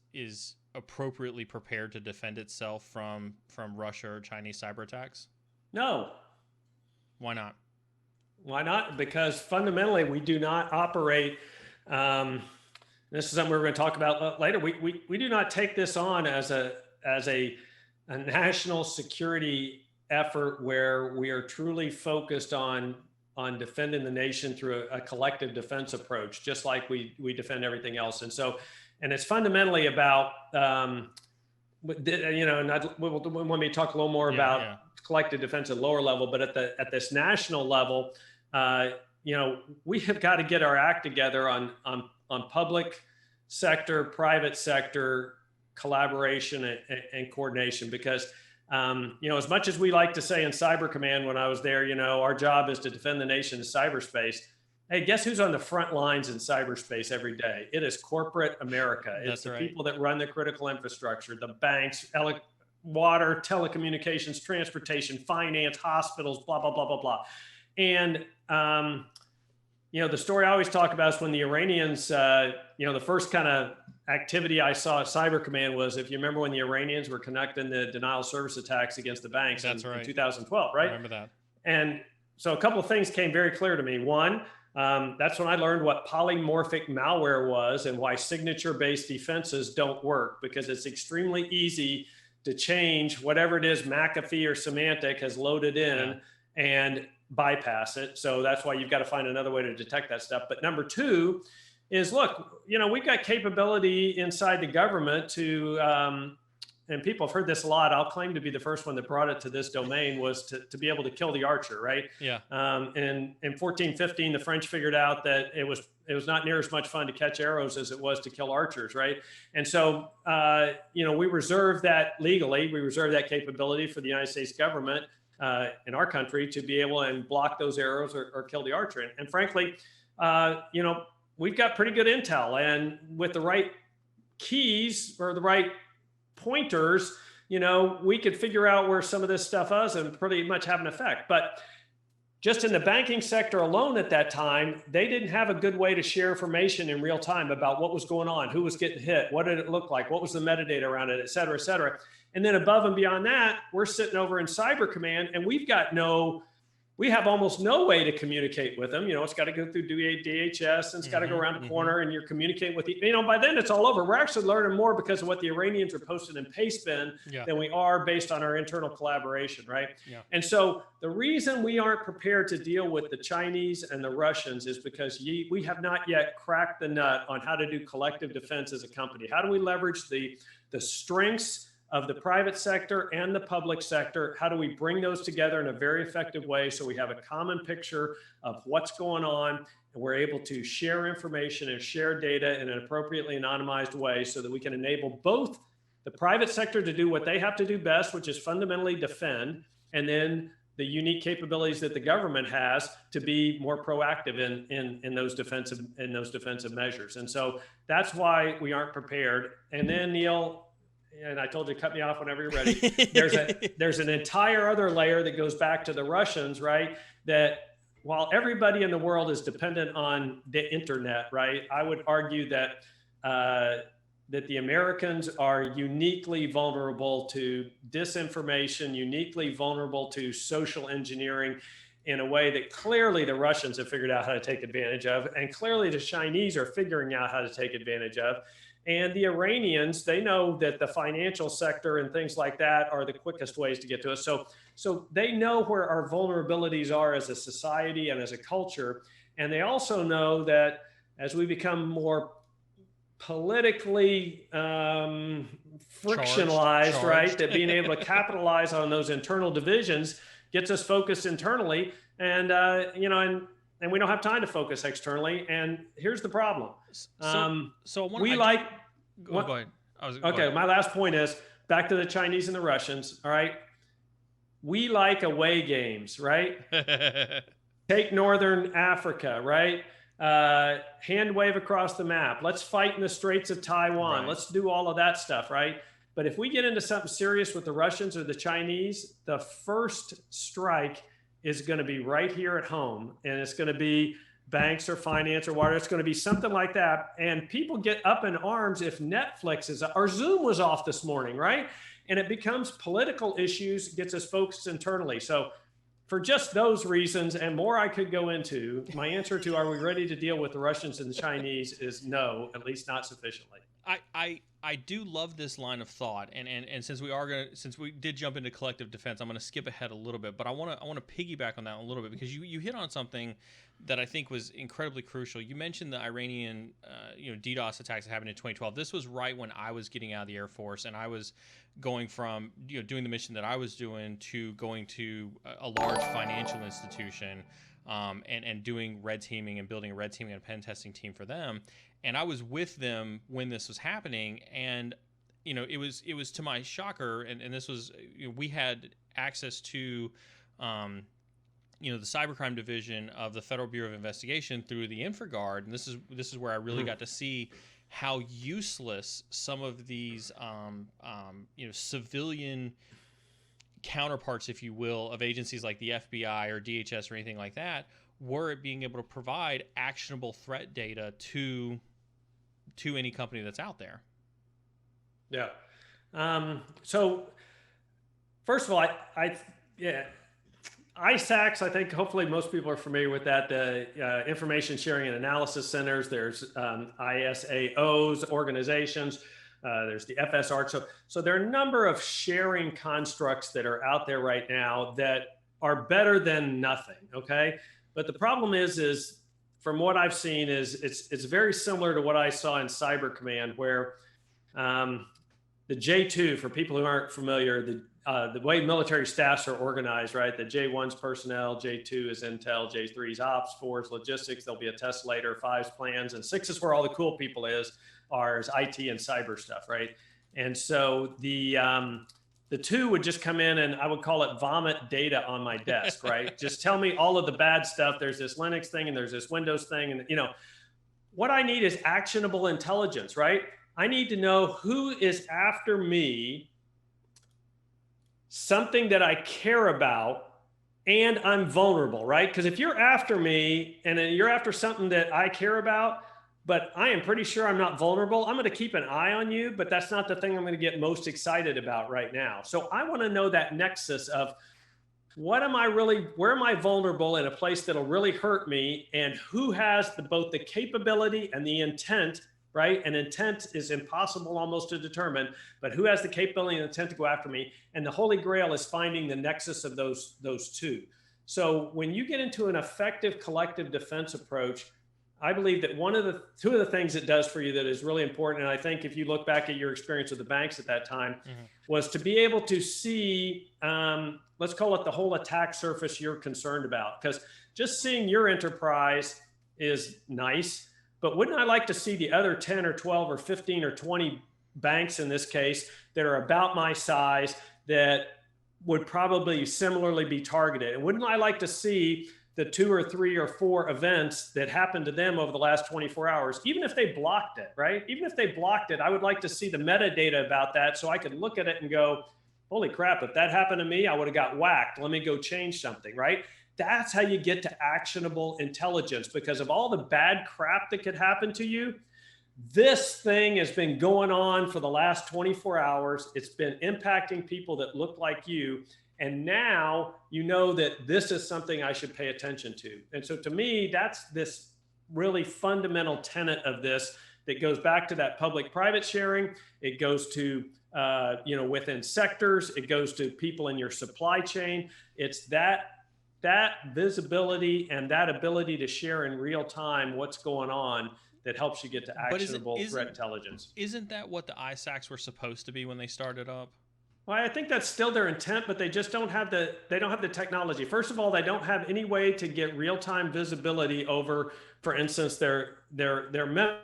appropriately prepared to defend itself from Russia or Chinese cyber attacks? No. Why not? Why not? Because fundamentally we do not operate. This is something we're going to talk about later. We do not take this on as a national security effort where we are truly focused on defending the nation through a collective defense approach, just like we defend everything else. And it's fundamentally about, and when we talk a little more about collective defense at lower level, but at this national level, we have got to get our act together on public sector, private sector collaboration and coordination, because as much as we like to say in Cyber Command when I was there, our job is to defend the nation's cyberspace. Hey, guess who's on the front lines in cyberspace every day? It is corporate America. It's the people that run the critical infrastructure, the banks, water, telecommunications, transportation, finance, hospitals, blah, blah, blah, blah, blah. And, the story I always talk about is when the Iranians, the first kind of activity I saw at Cyber Command was, if you remember, when the Iranians were conducting the denial of service attacks against the banks in 2012, right? I remember that. And so a couple of things came very clear to me. One, that's when I learned what polymorphic malware was and why signature-based defenses don't work, because it's extremely easy to change whatever it is McAfee or Symantec has loaded in and bypass it. So that's why you've got to find another way to detect that stuff. But number two is, look, we've got capability inside the government to, and people have heard this a lot. I'll claim to be the first one that brought it to this domain, was to be able to kill the archer, right? Yeah. In 1415, the French figured out that it was not near as much fun to catch arrows as it was to kill archers, right? And so, we reserve that legally. We reserve that capability for the United States government in our country to be able and block those arrows or kill the archer. And frankly, we've got pretty good intel, and with the right keys or the right pointers, we could figure out where some of this stuff is and pretty much have an effect. But just in the banking sector alone at that time, they didn't have a good way to share information in real time about what was going on, who was getting hit, what did it look like, what was the metadata around it, et cetera, et cetera. And then above and beyond that, we're sitting over in Cyber Command, and we have almost no way to communicate with them. It's got to go through DHS, and it's got to go around the corner, and you're communicating with by then it's all over. We're actually learning more because of what the Iranians are posting in Pastebin than we are based on our internal collaboration, right? Yeah. And so the reason we aren't prepared to deal with the Chinese and the Russians is because we have not yet cracked the nut on how to do collective defense as a company. How do we leverage the strengths of the private sector and the public sector? How do we bring those together in a very effective way so we have a common picture of what's going on, and we're able to share information and share data in an appropriately anonymized way so that we can enable both the private sector to do what they have to do best, which is fundamentally defend, and then the unique capabilities that the government has to be more proactive in those defensive measures. And so that's why we aren't prepared. And then, Neil, and I told you to cut me off whenever you're ready. There's an entire other layer that goes back to the Russians, right? That while everybody in the world is dependent on the internet, right? I would argue that the Americans are uniquely vulnerable to disinformation, uniquely vulnerable to social engineering in a way that clearly the Russians have figured out how to take advantage of, and clearly the Chinese are figuring out how to take advantage of. And the Iranians, they know that the financial sector and things like that are the quickest ways to get to us. So they know where our vulnerabilities are as a society and as a culture. And they also know that as we become more politically frictionalized, right? That being able to capitalize on those internal divisions gets us focused internally, and and we don't have time to focus externally. And here's the problem. We like. Go ahead. Okay, my last point is back to the Chinese and the Russians. All right, we like away games, right? Take Northern Africa, right? Hand wave across the map. Let's fight in the Straits of Taiwan. Right. Let's do all of that stuff, right? But if we get into something serious with the Russians or the Chinese, the first strike is going to be right here at home. And it's going to be banks or finance or water. It's going to be something like that. And people get up in arms if Netflix is, or Zoom was off this morning, right? And it becomes political issues, gets us focused internally. So for just those reasons and more I could go into, my answer to are we ready to deal with the Russians and the Chinese is no, at least not sufficiently. I do love this line of thought, and since we did jump into collective defense, I'm gonna skip ahead a little bit, but I wanna piggyback on that a little bit because you hit on something that I think was incredibly crucial. You mentioned the Iranian DDoS attacks that happened in 2012. This was right when I was getting out of the Air Force, and I was going from doing the mission that I was doing to going to a large financial institution. And doing red teaming and building a red teaming and pen testing team for them. And I was with them when this was happening. And, it was to my shocker. And this was, we had access to, the cybercrime division of the Federal Bureau of Investigation through the InfraGard. And this is where I really got to see how useless some of these, civilian counterparts, if you will, of agencies like the FBI or DHS or anything like that, were it being able to provide actionable threat data to any company that's out there. Yeah. So first of all, ISACs, I think hopefully most people are familiar with that. The Information Sharing and Analysis Centers, there's ISAOs, organizations, there's the FSR. So there are a number of sharing constructs that are out there right now that are better than nothing. Okay. But the problem is from what I've seen is it's very similar to what I saw in Cyber Command, where the J2, for people who aren't familiar, the way military staffs are organized, right? The J1's personnel, J2 is intel, J3 is ops, 4 is logistics, there'll be a test later, 5 is plans, and 6 is where all the cool people is IT and cyber stuff, right? And so the 2 would just come in and I would call it vomit data on my desk, right? Just tell me all of the bad stuff. There's this Linux thing and there's this Windows thing. And what I need is actionable intelligence, right? I need to know who is after me, something that I care about, and I'm vulnerable, right? Because if you're after me and then you're after something that I care about, but I am pretty sure I'm not vulnerable, I'm going to keep an eye on you, but that's not the thing I'm going to get most excited about right now. So I want to know that nexus of where am I vulnerable in a place that'll really hurt me, and who has both the capability and the intent, right? And intent is impossible almost to determine, but who has the capability and intent to go after me? And the Holy Grail is finding the nexus of those 2. So when you get into an effective collective defense approach, I believe that 2 of the things it does for you that is really important, and I think if you look back at your experience with the banks at that time, was to be able to see, let's call it the whole attack surface you're concerned about. Because just seeing your enterprise is nice, but wouldn't I like to see the other 10 or 12 or 15 or 20 banks in this case that are about my size that would probably similarly be targeted? And wouldn't I like to see the 2 or 3 or 4 events that happened to them over the last 24 hours, even if they blocked it, right? Even if they blocked it, I would like to see the metadata about that so I could look at it and go, holy crap, if that happened to me, I would have got whacked. Let me go change something, right? That's how you get to actionable intelligence, because of all the bad crap that could happen to you. This thing has been going on for the last 24 hours. It's been impacting people that look like you. And now you know that this is something I should pay attention to. And so to me, that's this really fundamental tenet of this that goes back to that public-private sharing. It goes to, within sectors. It goes to people in your supply chain. It's that visibility and that ability to share in real time what's going on that helps you get to But actionable threat intelligence. Isn't that what the ISACs were supposed to be when they started up? Well, I think that's still their intent, but they just don't have the technology. First of all, they don't have any way to get real-time visibility over, for instance, their one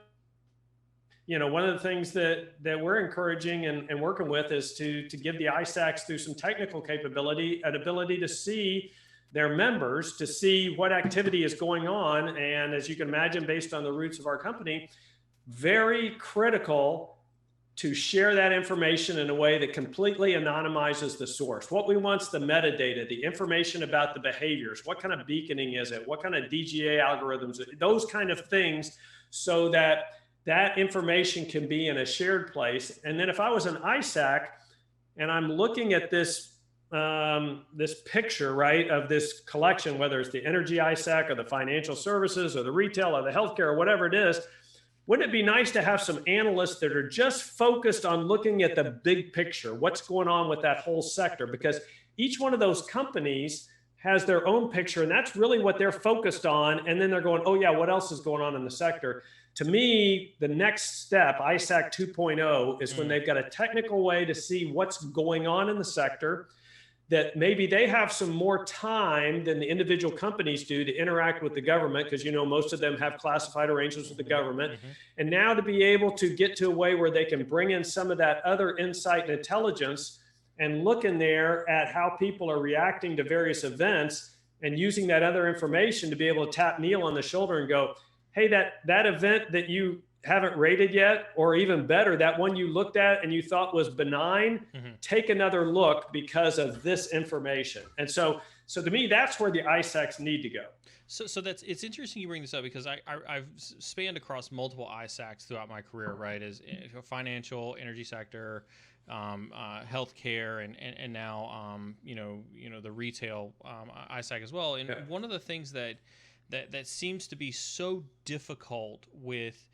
of the things that we're encouraging and working with is to give the ISACs, through some technical capability, an ability to see their members, to see what activity is going on. And as you can imagine, based on the roots of our company, very critical to share that information in a way that completely anonymizes the source. What we want is the metadata, the information about the behaviors. What kind of beaconing is it? What kind of DGA algorithms? Those kind of things, so that that information can be in a shared place. And then if I was an ISAC and I'm looking at this this picture, right, of this collection, whether it's the energy ISAC or the financial services or the retail or the healthcare or whatever it is, wouldn't it be nice to have some analysts that are just focused on looking at the big picture, what's going on with that whole sector? Because each one of those companies has their own picture, and that's really what they're focused on. And then they're going, oh yeah, what else is going on in the sector? To me, the next step, ISAC 2.0, is when they've got a technical way to see what's going on in the sector, that maybe they have some more time than the individual companies do to interact with the government, because most of them have classified arrangements with the government. And now to be able to get to a way where they can bring in some of that other insight and intelligence and look in there at how people are reacting to various events, and using that other information to be able to tap Neil on the shoulder and go, hey, that event that you haven't rated yet, or even better, that one you looked at and you thought was benign, take another look because of this information. And so to me, that's where the ISACs need to go. So it's interesting you bring this up, because I've spanned across multiple ISACs throughout my career, right? As financial, energy sector, healthcare, and now the retail ISAC as well. And one of the things that seems to be so difficult with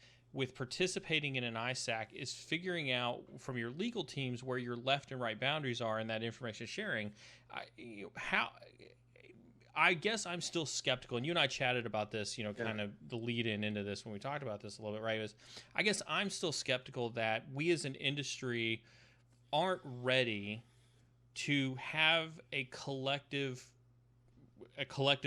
participating in an ISAC is figuring out from your legal teams where your left and right boundaries are in that information sharing. I guess I'm still skeptical, and you and I chatted about this, kind of the lead into this when we talked about this a little bit, right? I guess I'm still skeptical that we as an industry aren't ready to have a collective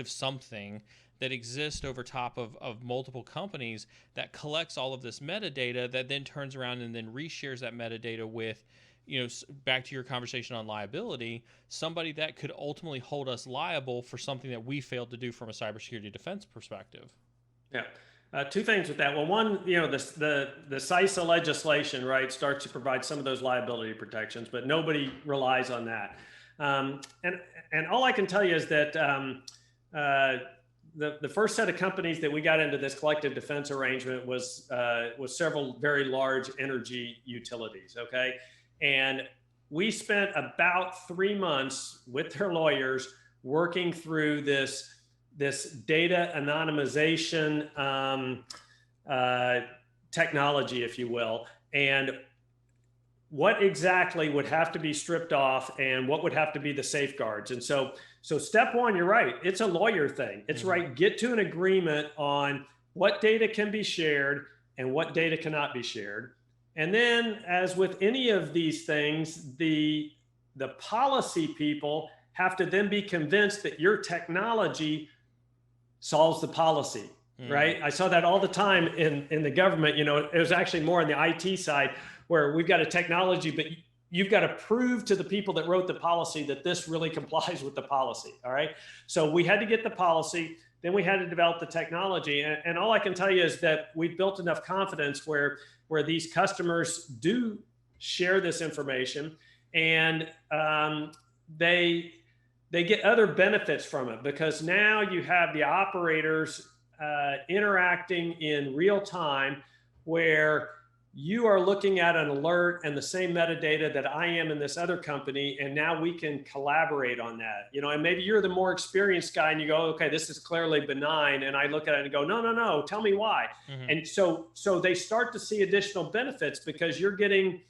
something that exists over top of multiple companies that collects all of this metadata, that then turns around and then reshares that metadata with, back to your conversation on liability, somebody that could ultimately hold us liable for something that we failed to do from a cybersecurity defense perspective. Yeah. Two things with that. Well, one, the CISA legislation, right, starts to provide some of those liability protections, but nobody relies on that. And all I can tell you is that the first set of companies that we got into this collective defense arrangement was several very large energy utilities. Okay. And we spent about 3 months with their lawyers working through this data anonymization technology, if you will, and what exactly would have to be stripped off and what would have to be the safeguards. And so step one, you're right. It's a lawyer thing. It's right. Get to an agreement on what data can be shared and what data cannot be shared. And then, as with any of these things, the policy people have to then be convinced that your technology solves the policy, right? I saw that all the time in the government. It was actually more on the IT side, where we've got a technology, but you've got to prove to the people that wrote the policy that this really complies with the policy. All right. So we had to get the policy, then we had to develop the technology. And all I can tell you is that we've built enough confidence where these customers do share this information, and they get other benefits from it, because now you have the operators interacting in real time, where you are looking at an alert and the same metadata that I am in this other company, and now we can collaborate on that. And maybe you're the more experienced guy and you go, okay, this is clearly benign. And I look at it and go, no, tell me why. And so they start to see additional benefits, because you're getting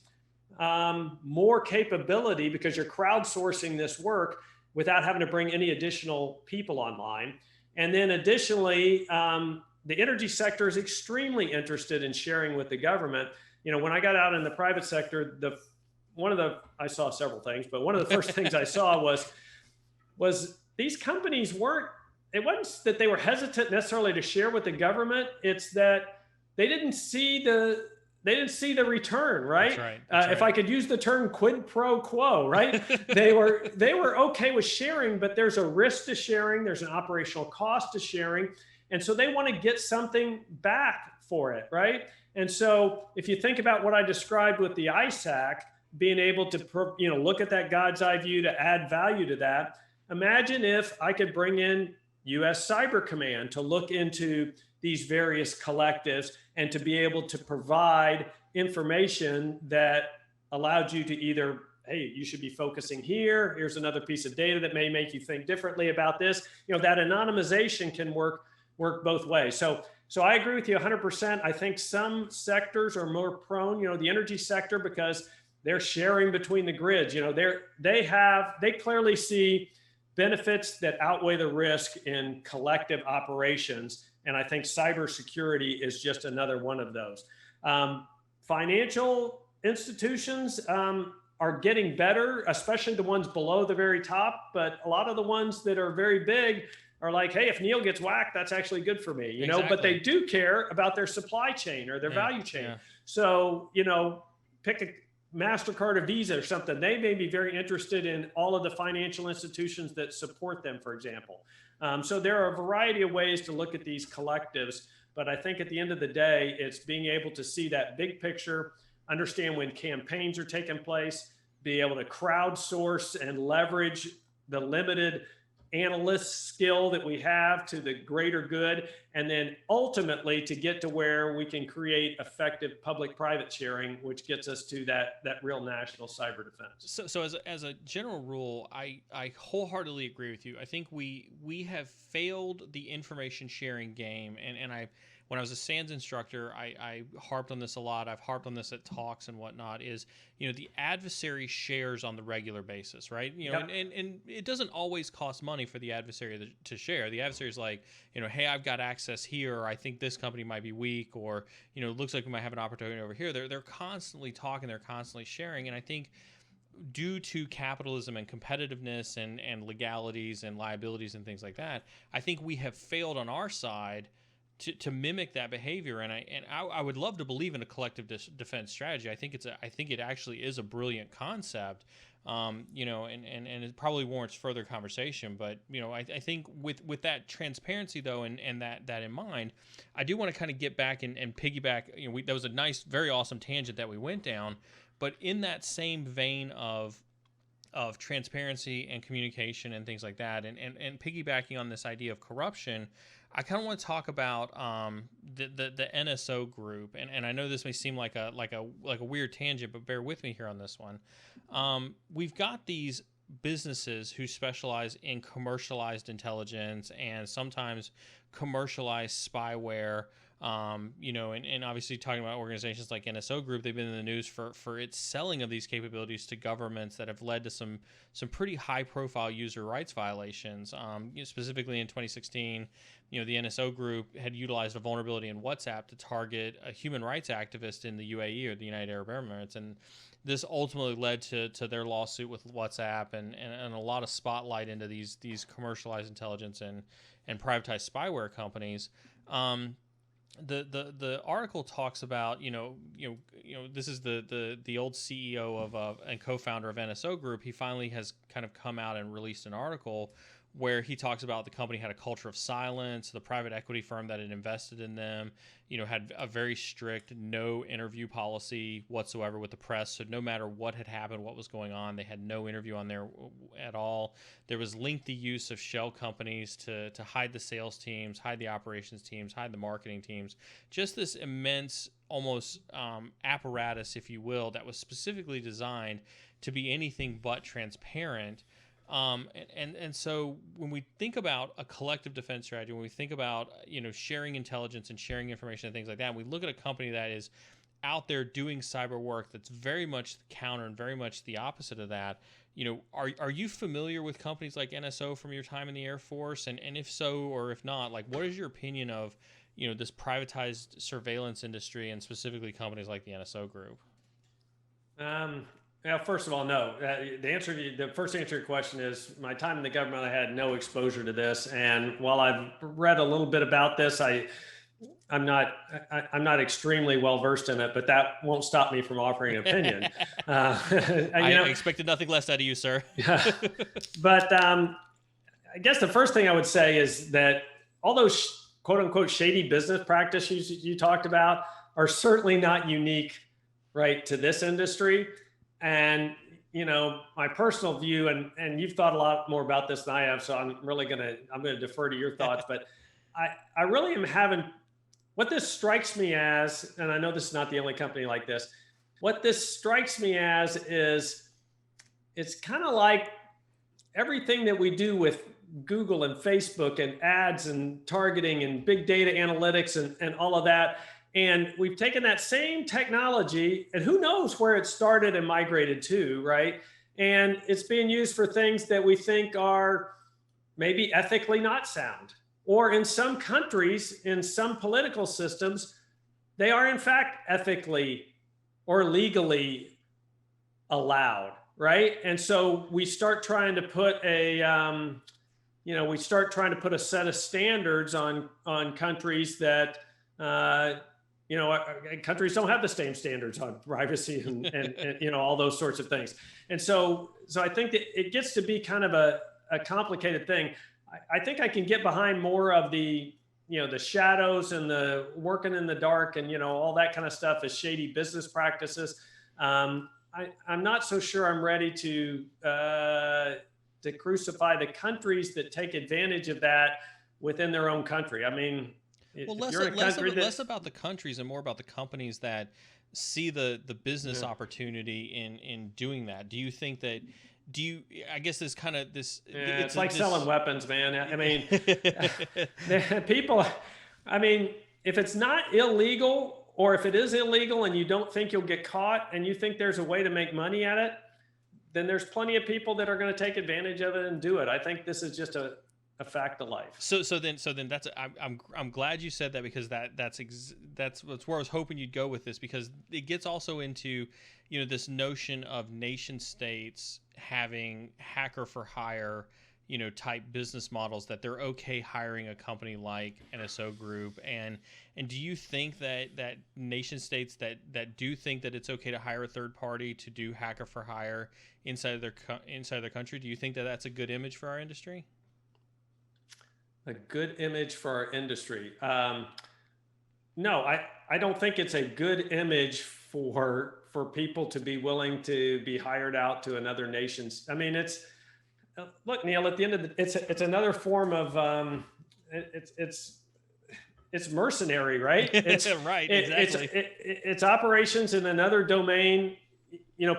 more capability, because you're crowdsourcing this work without having to bring any additional people online. And then additionally, the energy sector is extremely interested in sharing with the government. When I got out in the private sector, I saw several things, but one of the first things I saw was these companies it wasn't that they were hesitant necessarily to share with the government. It's that they didn't see the return, right? That's right. If I could use the term quid pro quo, right? they were okay with sharing, but there's a risk to sharing. There's an operational cost to sharing. And so they want to get something back for it, right? And so if you think about what I described with the ISAC, being able to look at that God's eye view to add value to that, imagine if I could bring in US Cyber Command to look into these various collectives and to be able to provide information that allowed you to either, hey, you should be focusing here. Here's another piece of data that may make you think differently about this. That anonymization can work both ways. So I agree with you 100%. I think some sectors are more prone, the energy sector, because they're sharing between the grids. They clearly see benefits that outweigh the risk in collective operations. And I think cybersecurity is just another one of those. Financial institutions are getting better, especially the ones below the very top. But a lot of the ones that are very big are like, hey, if Neil gets whacked, that's actually good for me, Exactly. But they do care about their supply chain or their value chain. Yeah. So, pick a MasterCard or Visa or something. They may be very interested in all of the financial institutions that support them, for example. So there are a variety of ways to look at these collectives, but I think at the end of the day, it's being able to see that big picture, understand when campaigns are taking place, be able to crowdsource and leverage the limited analyst skill that we have to the greater good, and then ultimately to get to where we can create effective public-private sharing, which gets us to that real national cyber defense. So as a general rule, I wholeheartedly agree with you. I think we have failed the information sharing game, and when I was a SANS instructor, I harped on this a lot. I've harped on this at talks and whatnot, is, the adversary shares on the regular basis, right? Yep. And it doesn't always cost money for the adversary to share. The adversary is like, hey, I've got access here, or I think this company might be weak, or, it looks like we might have an opportunity over here. They're constantly talking, they're constantly sharing. And I think due to capitalism and competitiveness and legalities and liabilities and things like that, I think we have failed on our side to mimic that behavior, and I would love to believe in a collective defense strategy. I think it actually is a brilliant concept, and it probably warrants further conversation. But I think with that transparency though, and that in mind, I do want to kind of get back and piggyback. That was a nice, very awesome tangent that we went down, but in that same vein of transparency and communication and things like that, and piggybacking on this idea of corruption, I kind of want to talk about the NSO group, and I know this may seem like a weird tangent, but bear with me here on this one. We've got these businesses who specialize in commercialized intelligence and sometimes commercialized spyware. And obviously talking about organizations like NSO Group, they've been in the news for its selling of these capabilities to governments that have led to some pretty high profile user rights violations. Specifically in 2016, the NSO Group had utilized a vulnerability in WhatsApp to target a human rights activist in the UAE, or the United Arab Emirates, and this ultimately led to their lawsuit with WhatsApp and a lot of spotlight into these commercialized intelligence and privatized spyware companies. The article talks about this is the old CEO of and co-founder of NSO Group. He finally has kind of come out and released an article where he talks about the company had a culture of silence. The private equity firm that had invested in them, had a very strict no interview policy whatsoever with the press. So no matter what had happened, what was going on, they had no interview on there at all. There was lengthy use of shell companies to hide the sales teams, hide the operations teams, hide the marketing teams. Just this immense, almost apparatus, if you will, that was specifically designed to be anything but transparent. And so when we think about a collective defense strategy, when we think about, sharing intelligence and sharing information and things like that, and we look at a company that is out there doing cyber work that's very much the counter and very much the opposite of that, are you familiar with companies like NSO from your time in the Air Force? And if so, or if not, like, what is your opinion of, this privatized surveillance industry and specifically companies like the NSO Group? Yeah, first of all, no. The first answer to your question is my time in the government, I had no exposure to this. And while I've read a little bit about this, I'm not extremely well versed in it, but that won't stop me from offering an opinion. I expected nothing less out of you, sir. But I guess the first thing I would say is that all those quote unquote shady business practices you talked about are certainly not unique, right, to this industry. And my personal view, and you've thought a lot more about this than I have, so I'm going to defer to your thoughts. But I really am having, what this strikes me as, and I know this is not the only company like this, what this strikes me as is it's kind of like everything that we do with Google and Facebook and ads and targeting and big data analytics and all of that. And we've taken that same technology, and who knows where it started and migrated to, right? And it's being used for things that we think are maybe ethically not sound. Or in some countries, in some political systems, they are in fact ethically or legally allowed, right? And so we start trying to put a set of standards on countries that countries don't have the same standards on privacy and all those sorts of things. And so I think that it gets to be kind of a complicated thing. I think I can get behind more of the shadows and the working in the dark and all that kind of stuff as shady business practices. I'm not so sure I'm ready to crucify the countries that take advantage of that within their own country. I mean, well, less about the countries and more about the companies that see the business opportunity in doing that. Do you think that? I guess this kind of this. Yeah, it's like selling weapons, man. I mean, people. I mean, if it's not illegal, or if it is illegal and you don't think you'll get caught, and you think there's a way to make money at it, then there's plenty of people that are going to take advantage of it and do it. I think this is just a fact of life. So then that's I'm glad you said that, because that's where I was hoping you'd go with this, because it gets also into this notion of nation states having hacker for hire type business models, that they're okay hiring a company like NSO Group, and do you think that nation states that do think that it's okay to hire a third party to do hacker for hire inside their country, do you think that that's a good image for our industry? A good image for our industry? No, I don't think it's a good image for people to be willing to be hired out to another nation's. I mean, look, Neil, at the end of it's another form of it's mercenary, right? It's right, exactly. It's operations in another domain.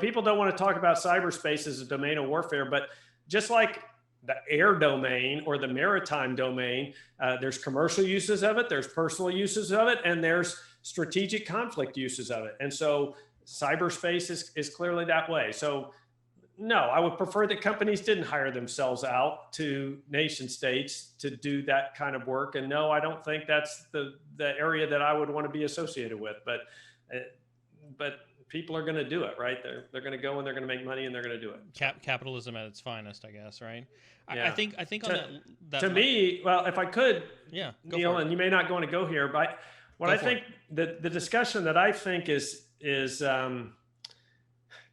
People don't want to talk about cyberspace as a domain of warfare, but just like the air domain or the maritime domain, there's commercial uses of it, there's personal uses of it, and there's strategic conflict uses of it. And so cyberspace is clearly that way. So no, I would prefer that companies didn't hire themselves out to nation states to do that kind of work. And no, I don't think that's the area that I would want to be associated with. But people are going to do it, right? They're going to go and they're going to make money and they're going to do it. Capitalism at its finest, I guess, right? Yeah. I think on that to me, well, if I could, yeah, Neil, and you may not want to go here, but I think the discussion that I think is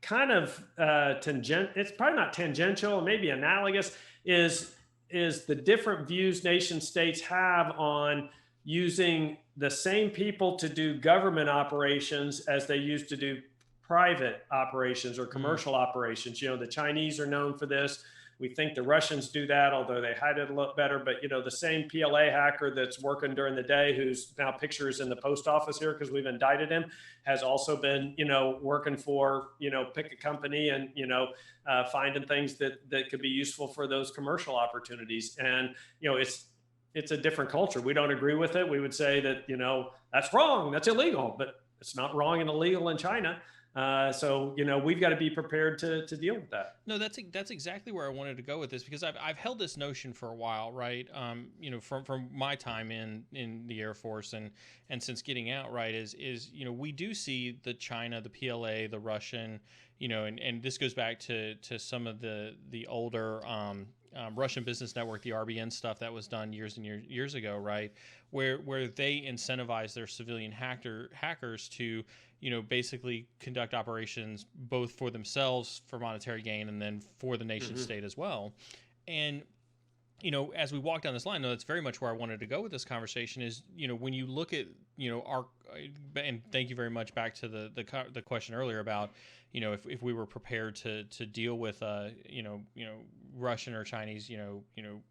kind of it's probably not tangential, maybe analogous, is the different views nation states have on using the same people to do government operations as they used to do private operations or commercial operations. The Chinese are known for this. We think the Russians do that, although they hide it a little better. But the same PLA hacker that's working during the day, whose now picture is in the post office here because we've indicted him, has also been working for pick a company and finding things that could be useful for those commercial opportunities. And it's a different culture. We don't agree with it. We would say that that's wrong, that's illegal, but it's not wrong and illegal in China. So, we've got to be prepared to deal with that. No, that's exactly where I wanted to go with this, because I've held this notion for a while, right? From my time in the Air Force and since getting out, right, is we do see the China, the PLA, the Russian, and this goes back to some of the older Russian business network, the RBN stuff that was done years and years ago, right? Where they incentivize their civilian hackers to basically conduct operations both for themselves for monetary gain and then for the nation state as well. And as we walk down this line, that's very much where I wanted to go with this conversation is, when you look at, our, and thank you very much back to the question earlier about, if we were prepared to deal with, Russian or Chinese,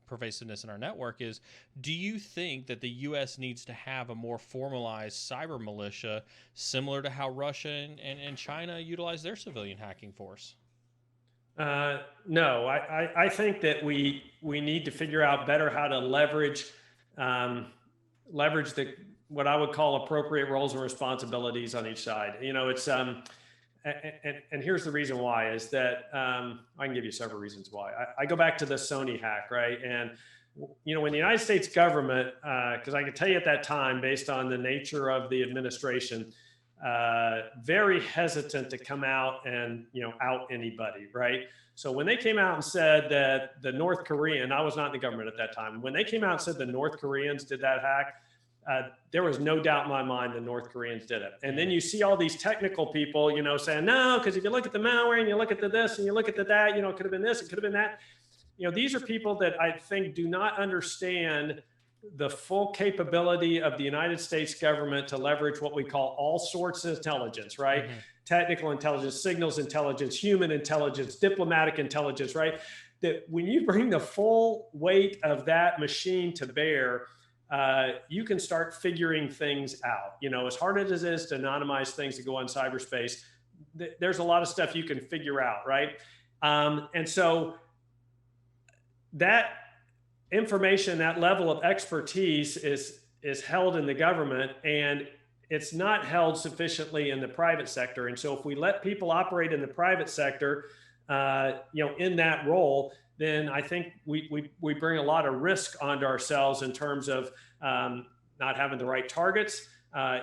pervasiveness in our network is, do you think that the U.S. needs to have a more formalized cyber militia similar to how Russia and China utilize their civilian hacking force? No, I think that we need to figure out better how to leverage what I would call appropriate roles and responsibilities on each side. It's and here's the reason why is that I can give you several reasons why. I go back to the Sony hack, right? And when the United States government, because I can tell you at that time, based on the nature of the administration, very hesitant to come out and out anybody, right? So when they came out and said that the North Korean, I was not in the government at that time, when they came out and said the North Koreans did that hack, there was no doubt in my mind the North Koreans did it. And then you see all these technical people, saying no, because if you look at the malware and you look at this and you look at that, it could have been this, it could have been that. These are people that I think do not understand the full capability of the United States government to leverage what we call all sorts of intelligence, right? Technical intelligence, signals intelligence, human intelligence, diplomatic intelligence, right? That when you bring the full weight of that machine to bear, you can start figuring things out. As hard as it is to anonymize things to go on cyberspace, there's a lot of stuff you can figure out, right? And so that information, that level of expertise is held in the government, and it's not held sufficiently in the private sector. And so if we let people operate in the private sector, in that role, then I think we bring a lot of risk onto ourselves in terms of not having the right targets.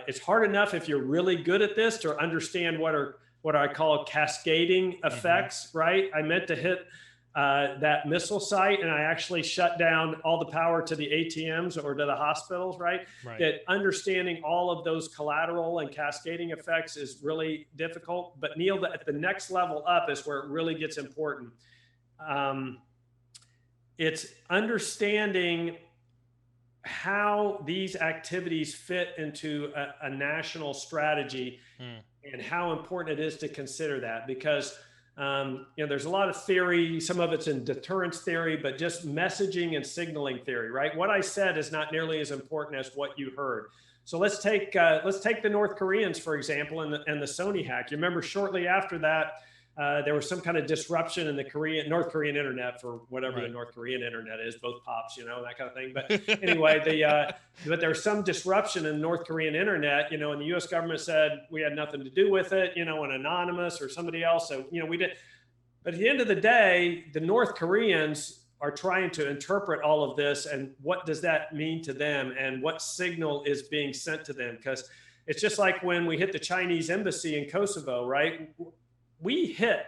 It's hard enough if you're really good at this to understand what I call cascading effects, right? I meant to hit that missile site, and I actually shut down all the power to the ATMs or to the hospitals, right? That understanding all of those collateral and cascading effects is really difficult. But Neil, at the next level up is where it really gets important. It's understanding how these activities fit into a national strategy and how important it is to consider that, because there's a lot of theory. Some of it's in deterrence theory, but just messaging and signaling theory, right? What I said is not nearly as important as what you heard. So let's take the North Koreans, for example, and the Sony hack. You remember shortly after that, there was some kind of disruption in the North Korean internet, for whatever the North Korean internet is, both pops, that kind of thing. But anyway, but there was some disruption in the North Korean internet, and the U.S. government said we had nothing to do with it, an anonymous or somebody else. So, we did. But at the end of the day, the North Koreans are trying to interpret all of this, and what does that mean to them, and what signal is being sent to them? Because it's just like when we hit the Chinese embassy in Kosovo, right? We hit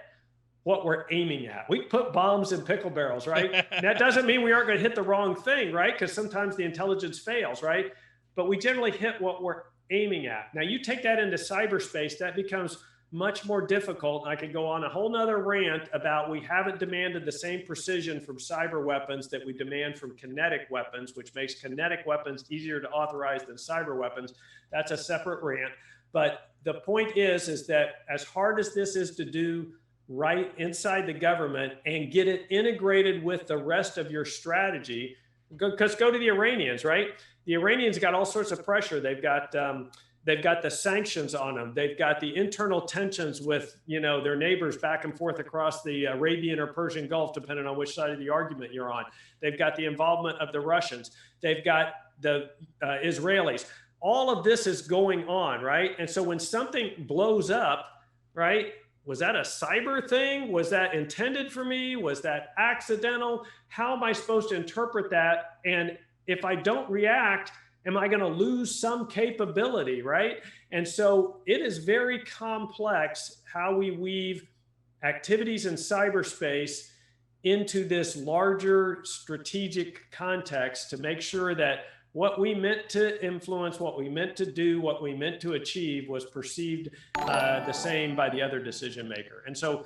what we're aiming at. We put bombs in pickle barrels, right? That doesn't mean we aren't going to hit the wrong thing, right? Because sometimes the intelligence fails, right? But we generally hit what we're aiming at. Now you take that into cyberspace, that becomes much more difficult. I could go on a whole nother rant about we haven't demanded the same precision from cyber weapons that we demand from kinetic weapons, which makes kinetic weapons easier to authorize than cyber weapons. That's a separate rant. But the point is that as hard as this is to do right inside the government and get it integrated with the rest of your strategy, because go to the Iranians, right? The Iranians got all sorts of pressure. They've got the sanctions on them. They've got the internal tensions with, their neighbors back and forth across the Arabian or Persian Gulf, depending on which side of the argument you're on. They've got the involvement of the Russians. They've got the Israelis. All of this is going on, right? And so when something blows up, right? Was that a cyber thing? Was that intended for me? Was that accidental? How am I supposed to interpret that? And if I don't react, am I going to lose some capability, right? And so it is very complex how we weave activities in cyberspace into this larger strategic context to make sure that what we meant to influence, what we meant to do, what we meant to achieve was perceived the same by the other decision maker. And so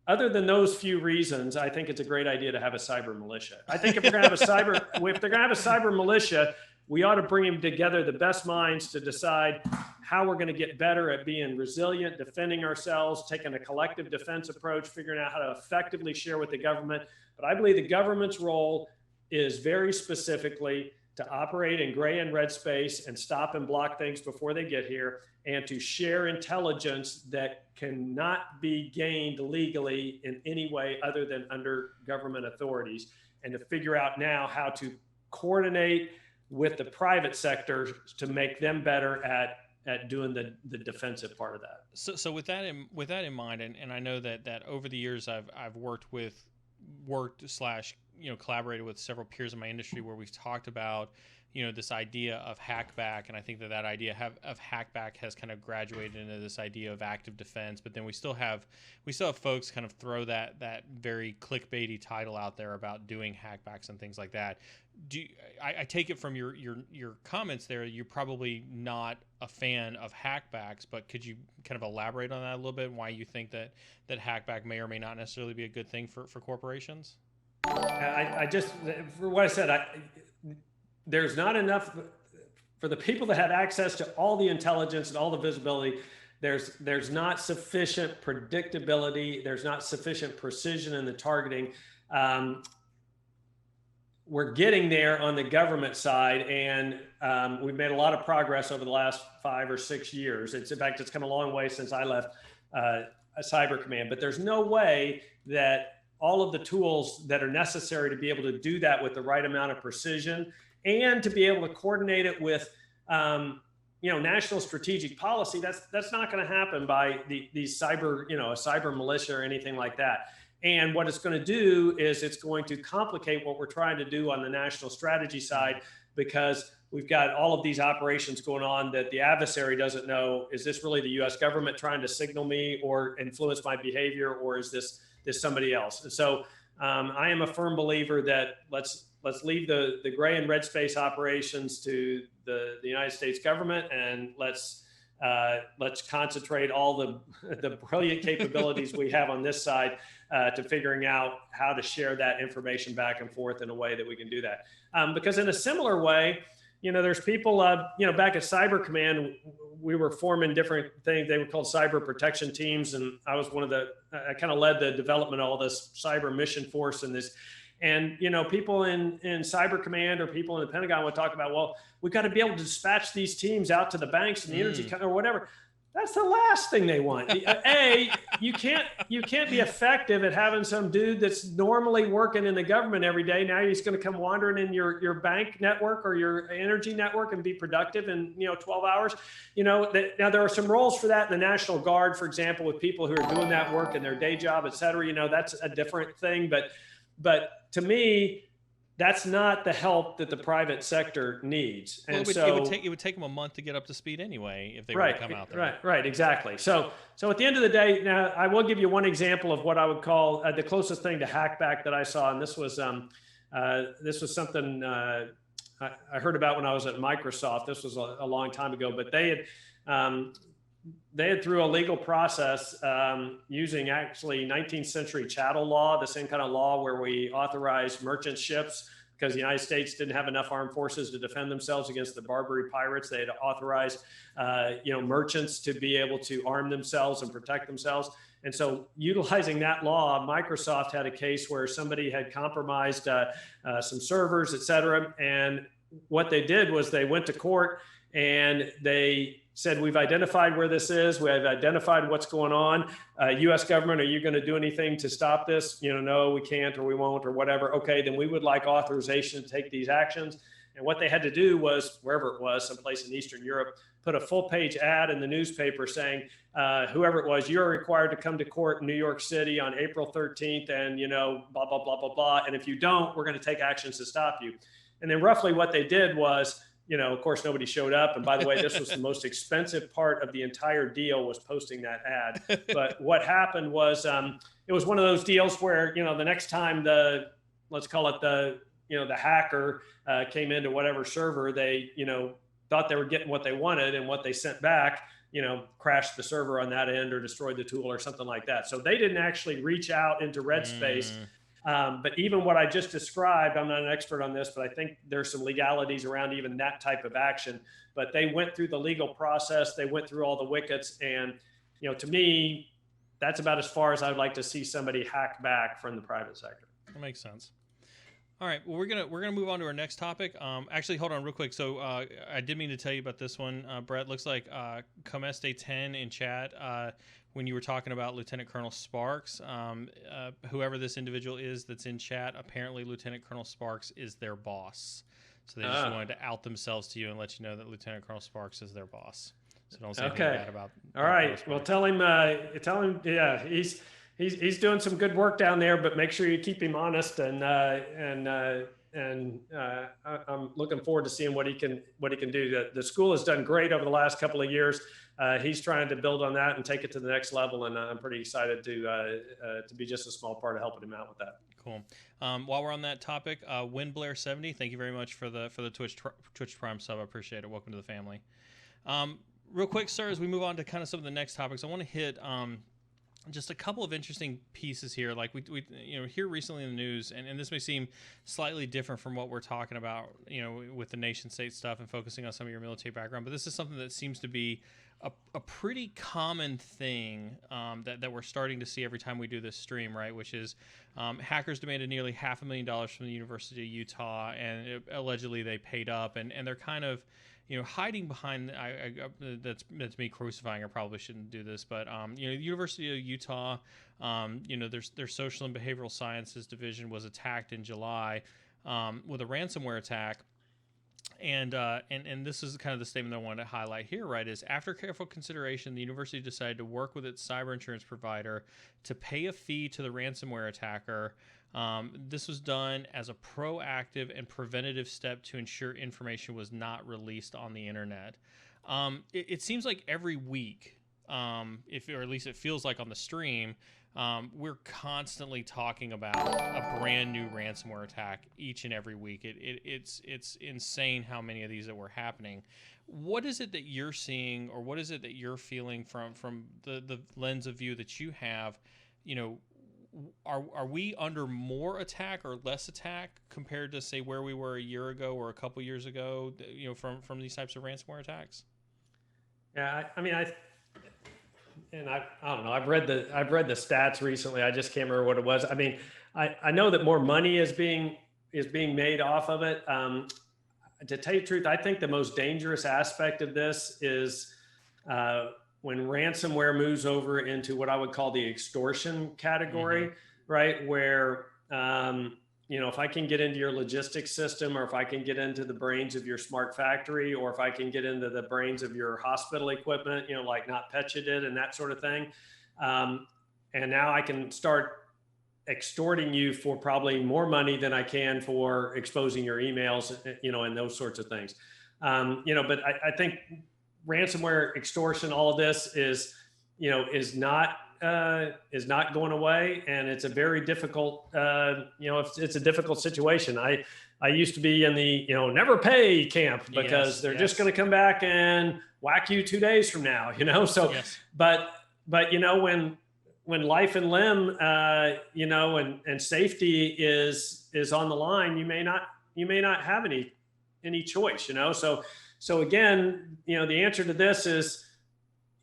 other than those few reasons, I think it's a great idea to have a cyber militia. I think if we're going to have a cyber militia, we ought to bring together the best minds to decide how we're going to get better at being resilient, defending ourselves, taking a collective defense approach, figuring out how to effectively share with the government. But I believe the government's role is very specifically to operate in gray and red space and stop and block things before they get here, and to share intelligence that cannot be gained legally in any way other than under government authorities, and to figure out now how to coordinate with the private sector to make them better at doing the defensive part of that. So with that in mind, and I know that over the years I've worked / collaborated with several peers in my industry where we've talked about this idea of hackback, and I think that idea of hackback has kind of graduated into this idea of active defense. But then we still have folks kind of throw that very clickbaity title out there about doing hackbacks and things like that. I take it from your comments there, you're probably not a fan of hackbacks, but could you kind of elaborate on that a little bit, and why you think that hackback may or may not necessarily be a good thing for corporations? I just, for what I said, there's not enough for the people that have access to all the intelligence and all the visibility. There's not sufficient predictability. There's not sufficient precision in the targeting. We're getting there on the government side, and we've made a lot of progress over the last 5 or 6 years. In fact, it's come a long way since I left Cyber Command, but there's no way that all of the tools that are necessary to be able to do that with the right amount of precision, and to be able to coordinate it with national strategic policy, that's not going to happen by these cyber, a cyber militia or anything like that. And what it's going to do is it's going to complicate what we're trying to do on the national strategy side, because we've got all of these operations going on that the adversary doesn't know, is this really the US government trying to signal me or influence my behavior, or is this somebody else? And so I am a firm believer that let's leave the gray and red space operations to the United States government, and let's concentrate all the brilliant capabilities we have on this side to figuring out how to share that information back and forth in a way that we can do that. Because in a similar way, there's people, back at Cyber Command, we were forming different things. They were called cyber protection teams. And I was I kind of led the development of all this cyber mission force and this. And, people in Cyber Command or people in the Pentagon would talk about, well, we've got to be able to dispatch these teams out to the banks and the energy or whatever. That's the last thing they want. You can't be effective at having some dude that's normally working in the government every day. Now he's going to come wandering in your bank network or your energy network and be productive in 12 hours. Now there are some roles for that in the National Guard, for example, with people who are doing that work in their day job, et cetera. That's a different thing. But to me, that's not the help that the private sector needs. And it would take them a month to get up to speed anyway if they were to come out there. Right, exactly. So at the end of the day, now I will give you one example of what I would call the closest thing to hackback that I saw, and this was something I heard about when I was at Microsoft. This was a long time ago, but they had through a legal process using actually 19th century chattel law, the same kind of law where we authorized merchant ships because the United States didn't have enough armed forces to defend themselves against the Barbary pirates. They had authorized, merchants to be able to arm themselves and protect themselves. And so utilizing that law, Microsoft had a case where somebody had compromised some servers, et cetera. And what they did was they went to court and they said, we've identified where this is. We have identified what's going on. U.S. government, are you going to do anything to stop this? No, we can't, or we won't, or whatever. Okay, then we would like authorization to take these actions. And what they had to do was, wherever it was, someplace in Eastern Europe, put a full page ad in the newspaper saying, whoever it was, you're required to come to court in New York City on April 13th and, blah, blah, blah, blah, blah. And if you don't, we're going to take actions to stop you. And then roughly what they did was, of course, nobody showed up. And by the way, this was the most expensive part of the entire deal, was posting that ad. But what happened was, it was one of those deals where, the next time let's call it the hacker came into whatever server, they, thought they were getting what they wanted, and what they sent back, crashed the server on that end or destroyed the tool or something like that. So they didn't actually reach out into red space. But even what I just described, I'm not an expert on this, but I think there's some legalities around even that type of action. But they went through the legal process. They went through all the wickets. And, to me, that's about as far as I'd like to see somebody hack back from the private sector. That makes sense. All right, well, we're gonna move on to our next topic. Actually, hold on real quick. So I did mean to tell you about this one, Brett. Looks like Comeste 10 in chat when you were talking about Lieutenant Colonel Sparks. Whoever this individual is that's in chat, apparently Lieutenant Colonel Sparks is their boss. So they just wanted to out themselves to you and let you know that Lieutenant Colonel Sparks is their boss. So don't say anything bad about. All right. Well, tell him. Yeah, he's doing some good work down there, but make sure you keep him honest. And I'm looking forward to seeing what he can do. The school has done great over the last couple of years. He's trying to build on that and take it to the next level. And I'm pretty excited to be just a small part of helping him out with that. Cool. While we're on that topic, WinBlair70, thank you very much for the Twitch Prime sub. I appreciate it. Welcome to the family. Real quick, sir, as we move on to kind of some of the next topics, I want to hit just a couple of interesting pieces here. Like we here recently in the news, and this may seem slightly different from what we're talking about, with the nation state stuff and focusing on some of your military background, but this is something that seems to be a pretty common thing that we're starting to see every time we do this stream, right? Which is hackers demanded nearly $500,000 from the University of Utah, and allegedly they paid up, and they're kind of hiding behind. That's me crucifying. I probably shouldn't do this, but the University of Utah, their social and behavioral sciences division was attacked in July with a ransomware attack. And this is kind of the statement I wanted to highlight here, right? Is after careful consideration, the university decided to work with its cyber insurance provider to pay a fee to the ransomware attacker. This was done as a proactive and preventative step to ensure information was not released on the internet. It seems like every week, or at least it feels like on the stream, we're constantly talking about a brand new ransomware attack each and every week. It's insane how many of these that were happening. What is it that you're seeing, or what is it that you're feeling from the lens of view that you have? Are we under more attack or less attack compared to, say, where we were a year ago or a couple years ago, from these types of ransomware attacks? Yeah, I don't know. I've read the stats recently. I just can't remember what it was. I mean, I know that more money is being made off of it. To tell you the truth, I think the most dangerous aspect of this is when ransomware moves over into what I would call the extortion category, right? Where, if I can get into your logistics system, or if I can get into the brains of your smart factory, or if I can get into the brains of your hospital equipment, like NotPetya did and that sort of thing. And now I can start extorting you for probably more money than I can for exposing your emails, and those sorts of things. But I think ransomware, extortion, all of this is not going away, and it's a very difficult, it's a difficult situation. I used to be in the never pay camp, because they're just going to come back and whack you 2 days from now, So, but when life and limb, and safety is on the line, you may not have any choice, So again, the answer to this is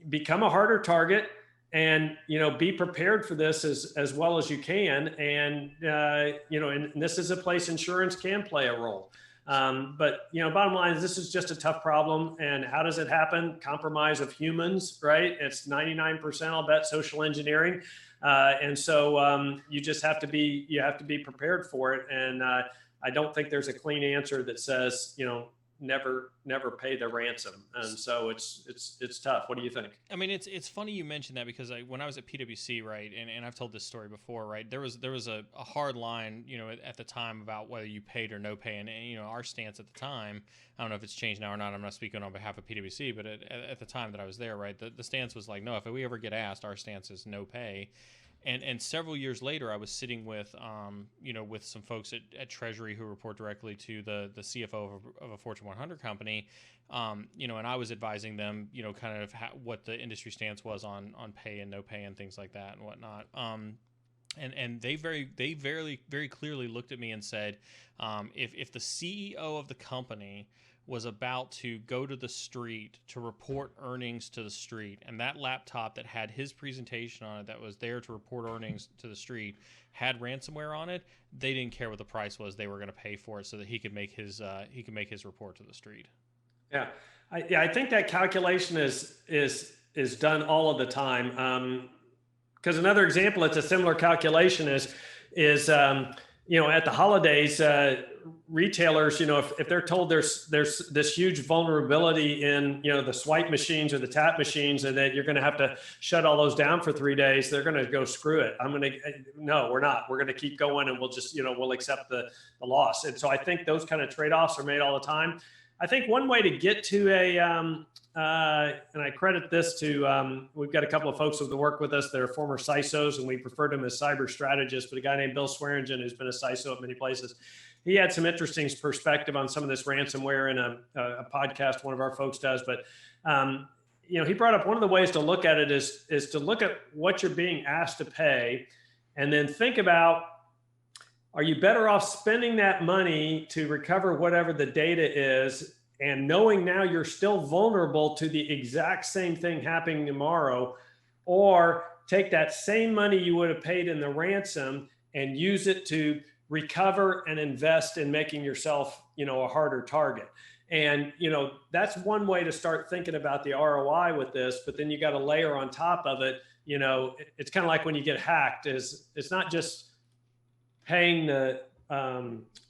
become a harder target, and, be prepared for this as well as you can. And, and this is a place insurance can play a role. But, bottom line is this is just a tough problem. And how does it happen? Compromise of humans, right? It's 99%, I'll bet, social engineering. And so you just have to be prepared for it. And I don't think there's a clean answer that says, never pay the ransom, and so it's tough. What do you think? I mean, it's funny you mentioned that because when I was at PwC, right, and I've told this story before, right, there was a hard line, at the time about whether you paid or no pay, and our stance at the time, I don't know if it's changed now or not. I'm not speaking on behalf of PwC, but at the time that I was there, right, the stance was like, no, if we ever get asked, our stance is no pay. And several years later, I was sitting with with some folks at Treasury who report directly to the CFO of a Fortune 100 company, and I was advising them, kind of what the industry stance was on pay and no pay and things like that and whatnot. And they very clearly looked at me and said, if the CEO of the company was about to go to the street to report earnings to the street, and that laptop that had his presentation on it that was there to report earnings to the street had ransomware on it, they didn't care what the price was. They were going to pay for it so that he could make his report to the street. Yeah, I think that calculation is done all of the time. Because another example, it's a similar calculation is at the holidays, retailers, if they're told there's this huge vulnerability in, the swipe machines or the tap machines, and that you're going to have to shut all those down for 3 days, they're going to go, screw it. No, we're not. We're going to keep going, and we'll just, we'll accept the loss. And so I think those kind of trade-offs are made all the time. I think one way to get to and I credit this to, we've got a couple of folks that work with us that are former CISOs, and we refer to them as cyber strategists, but a guy named Bill Swearingen, who's been a CISO at many places, he had some interesting perspective on some of this ransomware in a podcast one of our folks does. But, he brought up one of the ways to look at it is to look at what you're being asked to pay, and then think about, are you better off spending that money to recover whatever the data is, and knowing now you're still vulnerable to the exact same thing happening tomorrow, or take that same money you would have paid in the ransom and use it to recover and invest in making yourself, a harder target. And, that's one way to start thinking about the ROI with this, but then you got to layer on top of it. It's kind of like when you get hacked, it's not just paying the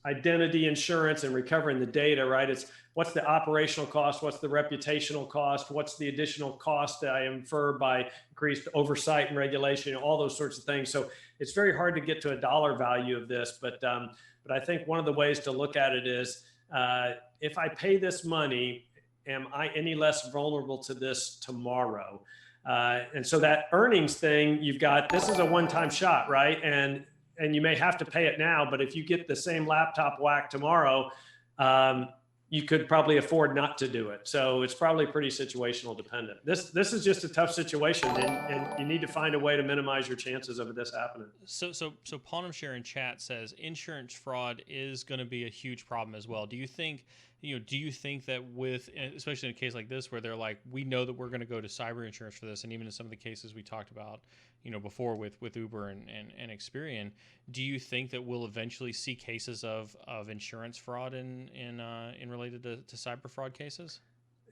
identity insurance and recovering the data, right? It's what's the operational cost, what's the reputational cost, what's the additional cost that I infer by increased oversight and regulation, all those sorts of things. So it's very hard to get to a dollar value of this, but I think one of the ways to look at it is, if I pay this money, am I any less vulnerable to this tomorrow? And so that earnings thing, this is a one-time shot, right? And you may have to pay it now, but if you get the same laptop whack tomorrow, you could probably afford not to do it. So it's probably pretty situational dependent. This is just a tough situation, and you need to find a way to minimize your chances of this happening. So Palm Share in chat says insurance fraud is going to be a huge problem as well. Do you think that with, especially in a case like this where they're like, we know that we're going to go to cyber insurance for this, and even in some of the cases we talked about, before with Uber and Experian, do you think that we'll eventually see cases of insurance fraud in related to cyber fraud cases?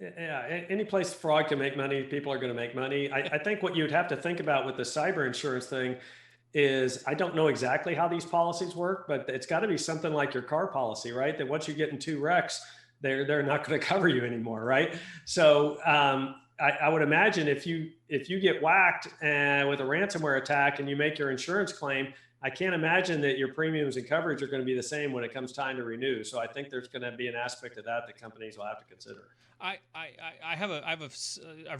Yeah, any place fraud can make money, people are going to make money. I think what you'd have to think about with the cyber insurance thing is, I don't know exactly how these policies work, but it's got to be something like your car policy, right? That once you get in 2 wrecks, they're not going to cover you anymore, right? So I would imagine if you get whacked with a ransomware attack and you make your insurance claim, I can't imagine that your premiums and coverage are going to be the same when it comes time to renew. So I think there's going to be an aspect of that companies will have to consider. I've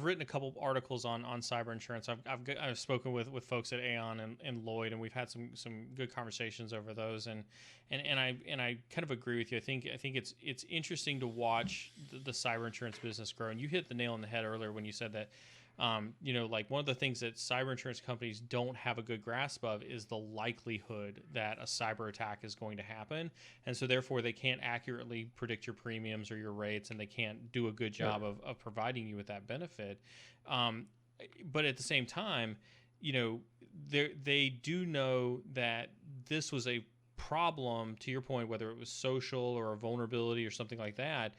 written a couple articles on cyber insurance. I've spoken with folks at Aon and Lloyd, and we've had some good conversations over those. And I kind of agree with you. I think it's interesting to watch the cyber insurance business grow. And you hit the nail on the head earlier when you said that. Like one of the things that cyber insurance companies don't have a good grasp of is the likelihood that a cyber attack is going to happen. And so therefore they can't accurately predict your premiums or your rates, and they can't do a good job of providing you with that benefit. But at the same time, they do know that this was a problem, to your point, whether it was social or a vulnerability or something like that,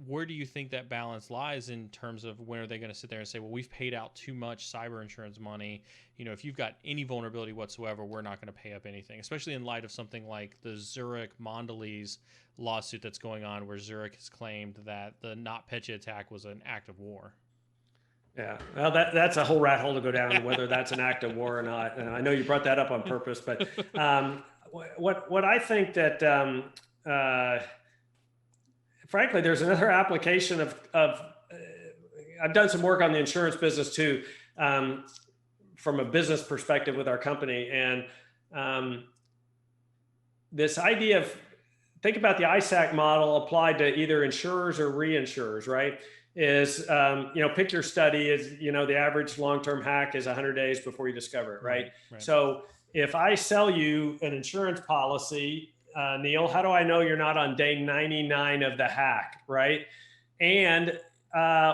where do you think that balance lies in terms of when are they going to sit there and say, well, we've paid out too much cyber insurance money. If you've got any vulnerability whatsoever, we're not going to pay up anything, especially in light of something like the Zurich Mondelez lawsuit that's going on, where Zurich has claimed that the NotPetya attack was an act of war. Yeah, well, that's a whole rat hole to go down, whether that's an act of war or not. And I know you brought that up on purpose, but what I think that, frankly, there's another application of I've done some work on the insurance business too, from a business perspective with our company. And this idea of, think about the ISAC model applied to either insurers or reinsurers, right? Is, pick your study is, the average long-term hack is 100 days before you discover it, right? Right. So if I sell you an insurance policy, Neil, how do I know you're not on day 99 of the hack, right? And,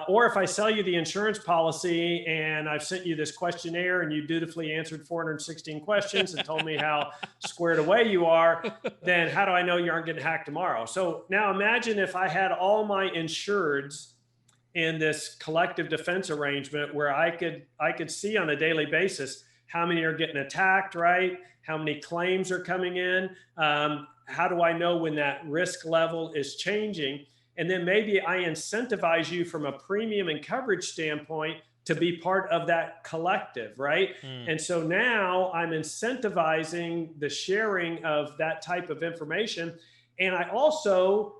or if I sell you the insurance policy and I've sent you this questionnaire and you dutifully answered 416 questions and told me how squared away you are, then how do I know you aren't getting hacked tomorrow? So now imagine if I had all my insureds in this collective defense arrangement where I could see on a daily basis how many are getting attacked, right? How many claims are coming in? How do I know when that risk level is changing? And then maybe I incentivize you from a premium and coverage standpoint to be part of that collective, right? And so now I'm incentivizing the sharing of that type of information. And I also,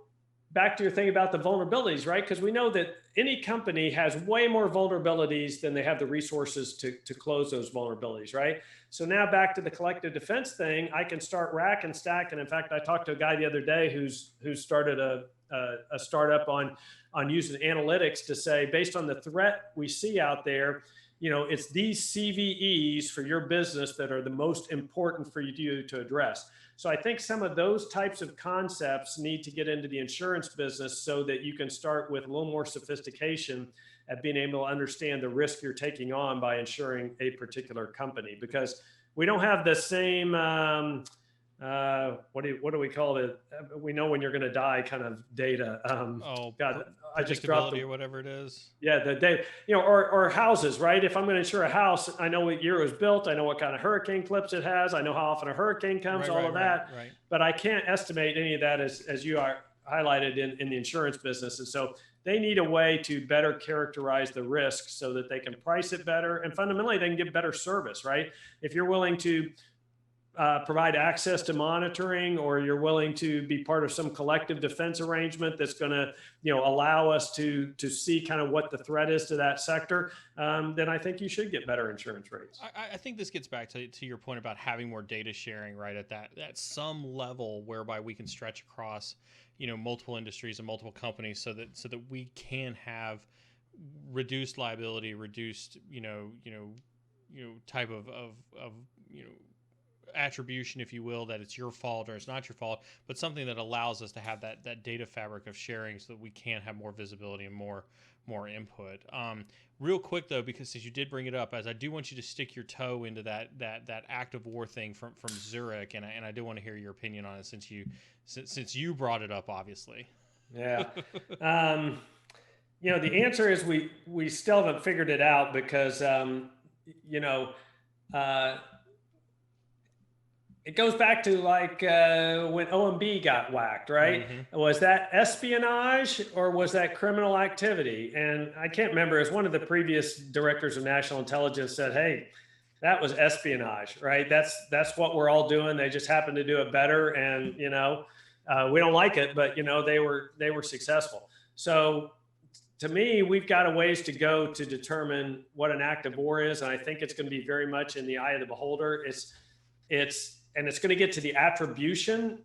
back to your thing about the vulnerabilities, right? Because we know that any company has way more vulnerabilities than they have the resources to close those vulnerabilities, right? So now back to the collective defense thing, I can start rack and stack. And in fact, I talked to a guy the other day who's started a startup on using analytics to say, based on the threat we see out there, it's these CVEs for your business that are the most important for you to address. So I think some of those types of concepts need to get into the insurance business so that you can start with a little more sophistication at being able to understand the risk you're taking on by insuring a particular company, because we don't have the same, what do we call it? We know when you're going to die kind of data. God, I just dropped or whatever it is. Yeah, the data, or houses, right? If I'm going to insure a house, I know what year it was built. I know what kind of hurricane clips it has. I know how often a hurricane comes, all of that. Right. But I can't estimate any of that as you are highlighted in the insurance business. And so they need a way to better characterize the risk so that they can price it better. And fundamentally, they can give better service, right? If you're willing to provide access to monitoring, or you're willing to be part of some collective defense arrangement that's going to, allow us to see kind of what the threat is to that sector, then I think you should get better insurance rates. I think this gets back to your point about having more data sharing, right? At some level whereby we can stretch across, multiple industries and multiple companies, so that we can have reduced liability, reduced, type of attribution, if you will, that it's your fault or it's not your fault, but something that allows us to have that data fabric of sharing so that we can have more visibility and more input. Real quick though, because since you did bring it up, as I do want you to stick your toe into that act of war thing from Zurich, and I do want to hear your opinion on it since you brought it up, obviously. Yeah. The answer is we still haven't figured it out, because it goes back to like when OMB got whacked, right? Mm-hmm. Was that espionage or was that criminal activity? And I can't remember. As one of the previous directors of national intelligence said, hey, that was espionage, right? That's what we're all doing. They just happen to do it better. And, we don't like it, but, they were successful. So to me, we've got a ways to go to determine what an act of war is. And I think it's going to be very much in the eye of the beholder. And it's going to get to the attribution,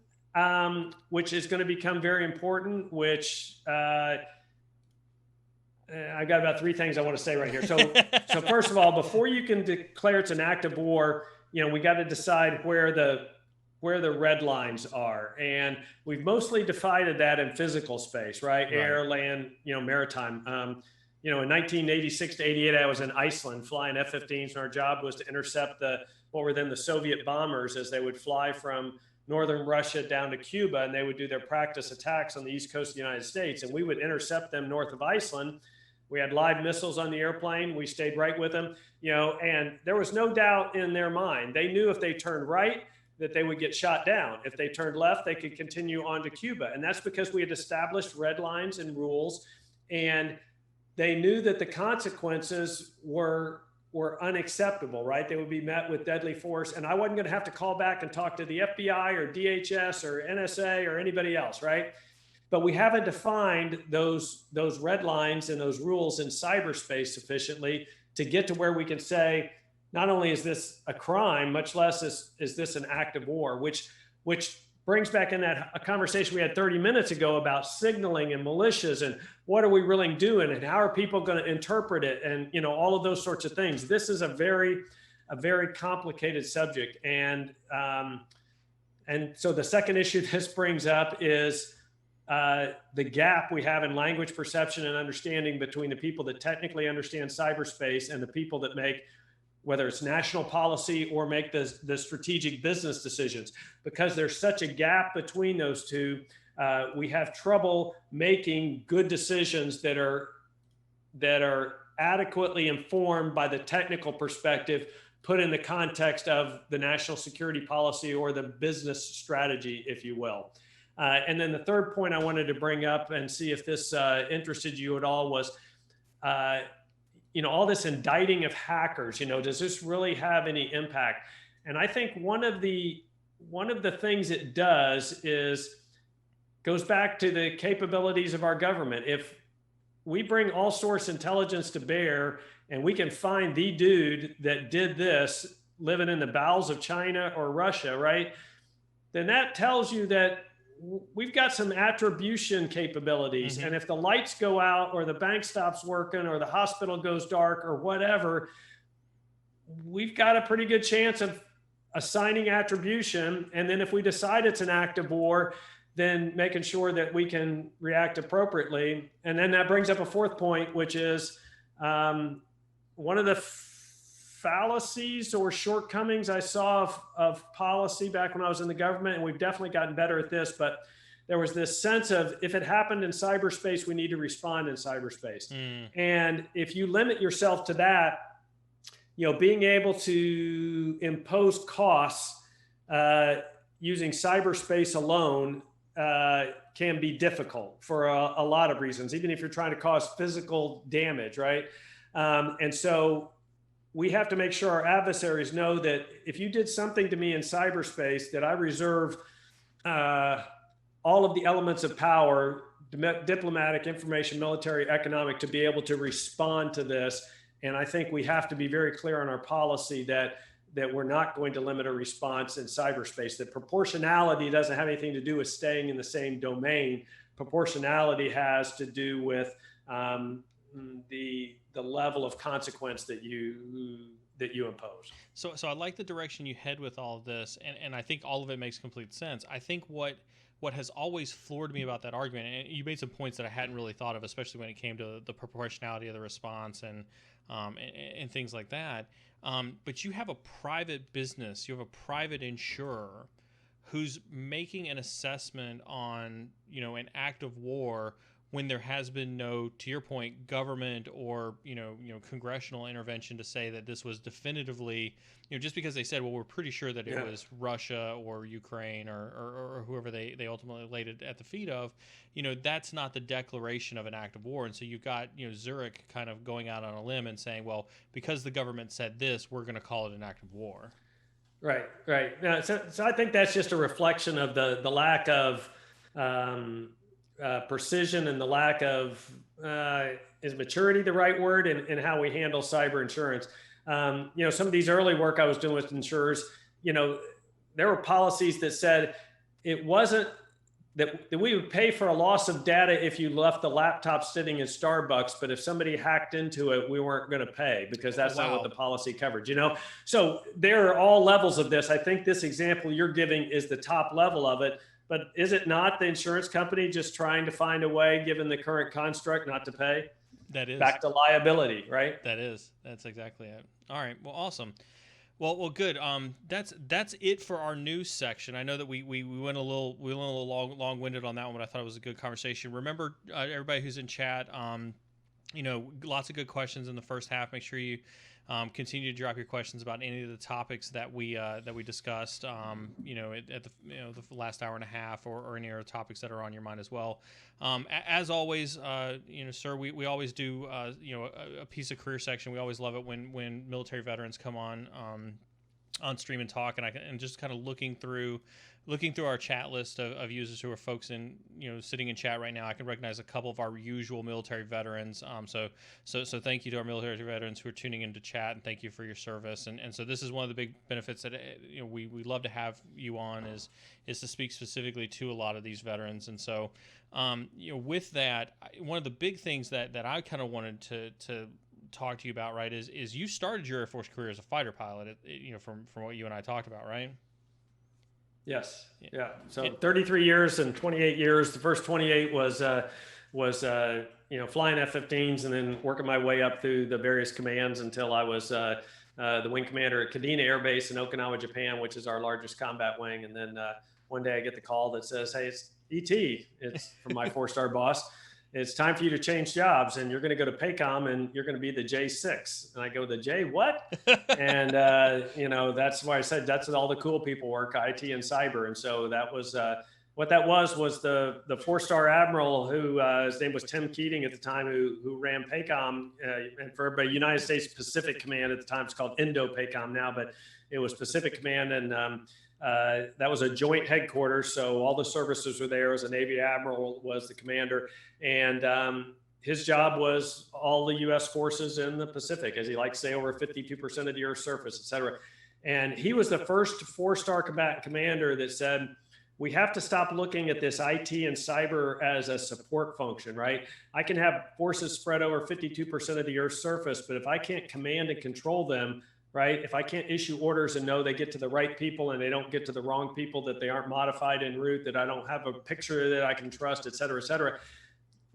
which is going to become very important, which I've got about 3 things I want to say right here. So first of all, before you can declare it's an act of war, we got to decide where the red lines are. And we've mostly divided that in physical space, right? Air, land, maritime. In 1986 to 88, I was in Iceland flying F-15s, and our job was to intercept the what were then the Soviet bombers as they would fly from northern Russia down to Cuba, and they would do their practice attacks on the east coast of the United States, and we would intercept them north of Iceland. We had live missiles on the airplane. We stayed right with them, and there was no doubt in their mind. They knew if they turned right, that they would get shot down. If they turned left, they could continue on to Cuba. And that's because we had established red lines and rules, and they knew that the consequences were unacceptable, right? They would be met with deadly force. And I wasn't going to have to call back and talk to the FBI or DHS or NSA or anybody else, right? But we haven't defined those red lines and those rules in cyberspace sufficiently to get to where we can say, not only is this a crime, much less is this an act of war, which brings back in that a conversation we had 30 minutes ago about signaling and militias and what are we really doing and how are people going to interpret it and all of those sorts of things. This is a very complicated subject, and so the second issue this brings up is the gap we have in language perception and understanding between the people that technically understand cyberspace and the people that make, whether it's national policy or make the strategic business decisions. Because there's such a gap between those two, we have trouble making good decisions that are adequately informed by the technical perspective, put in the context of the national security policy or the business strategy, if you will. And then the third point I wanted to bring up and see if this interested you at all was, all this indicting of hackers, does this really have any impact? And I think one of the things it does goes back to the capabilities of our government. If we bring all source intelligence to bear and we can find the dude that did this living in the bowels of China or Russia, right? Then that tells you that we've got some attribution capabilities. Mm-hmm. And if the lights go out or the bank stops working or the hospital goes dark or whatever, we've got a pretty good chance of assigning attribution. And then if we decide it's an act of war, then making sure that we can react appropriately. And then that brings up a fourth point, which is one of the fallacies or shortcomings I saw of policy back when I was in the government, and we've definitely gotten better at this, but there was this sense of, if it happened in cyberspace, we need to respond in cyberspace. And if you limit yourself to that, being able to impose costs using cyberspace alone can be difficult for a lot of reasons, even if you're trying to cause physical damage, right? And so we have to make sure our adversaries know that if you did something to me in cyberspace, that I reserve all of the elements of power, diplomatic, information, military, economic, to be able to respond to this. And I think we have to be very clear on our policy that we're not going to limit a response in cyberspace, that proportionality doesn't have anything to do with staying in the same domain. Proportionality has to do with the level of consequence that you impose. So I like the direction you head with all of this, and I think all of it makes complete sense. I think what has always floored me about that argument, and you made some points that I hadn't really thought of, especially when it came to the proportionality of the response and things like that. But you have a private business, you have a private insurer who's making an assessment on, an act of war when there has been no, to your point, government or congressional intervention to say that this was definitively, just because they said, well, we're pretty sure that it was Russia or Ukraine or whoever they ultimately laid it at the feet of, that's not the declaration of an act of war. And so you've got Zurich kind of going out on a limb and saying, well, because the government said this, we're going to call it an act of war. Right. Now, so I think that's just a reflection of the lack of precision and the lack of, is maturity the right word, in how we handle cyber insurance. Some of these early work I was doing with insurers, there were policies that said it wasn't that we would pay for a loss of data if you left the laptop sitting in Starbucks, but if somebody hacked into it, we weren't going to pay because that's not what the policy covered, So there are all levels of this. I think this example you're giving is the top level of it. But is it not the insurance company just trying to find a way, given the current construct, not to pay? That is. Back to liability, right? That's exactly it. All right. Well, awesome. Well, good. That's it for our news section. I know that we went a little long winded on that one, but I thought it was a good conversation. Remember, everybody who's in chat, lots of good questions in the first half. Make sure you continue to drop your questions about any of the topics that we discussed. At the last hour and a half, or any other topics that are on your mind as well. As always, sir, we always do a piece of career section. We always love it when military veterans come on stream and talk, and just kind of looking through our chat list of users who are folks sitting in chat right now. I can recognize a couple of our usual military veterans. So thank you to our military veterans who are tuning into chat, and thank you for your service. And so this is one of the big benefits that we love to have you on is to speak specifically to a lot of these veterans. And so with that, one of the big things that I kind of wanted to talk to you about, right, is you started your Air Force career as a fighter pilot, from what you and I talked about, right? Yes. Yeah. So 33 years and 28 years. The first 28 was flying F-15s, and then working my way up through the various commands until I was the wing commander at Kadena Air Base in Okinawa, Japan, which is our largest combat wing. And then one day I get the call that says, "Hey, it's ET." It's from my 4-star boss. "It's time for you to change jobs, and you're going to go to PACOM, and you're going to be the J6. And I go, "The J what?" And, that's why I said that's all the cool people work, IT and cyber. And so that was what that was the 4-star admiral who his name was Tim Keating at the time, who ran PACOM, and for everybody, United States Pacific Command at the time. It's called Indo-PACOM now, but it was Pacific Command. And that was a joint headquarters, so all the services were there. As a Navy admiral was the commander, and his job was all the U.S. forces in the Pacific, as he likes to say, over 52% of the Earth's surface, et cetera. And he was the first 4-star combatant commander that said, we have to stop looking at this IT and cyber as a support function, right? I can have forces spread over 52% of the Earth's surface, but if I can't command and control them, right? If I can't issue orders and know they get to the right people and they don't get to the wrong people, that they aren't modified en route, that I don't have a picture that I can trust, et cetera,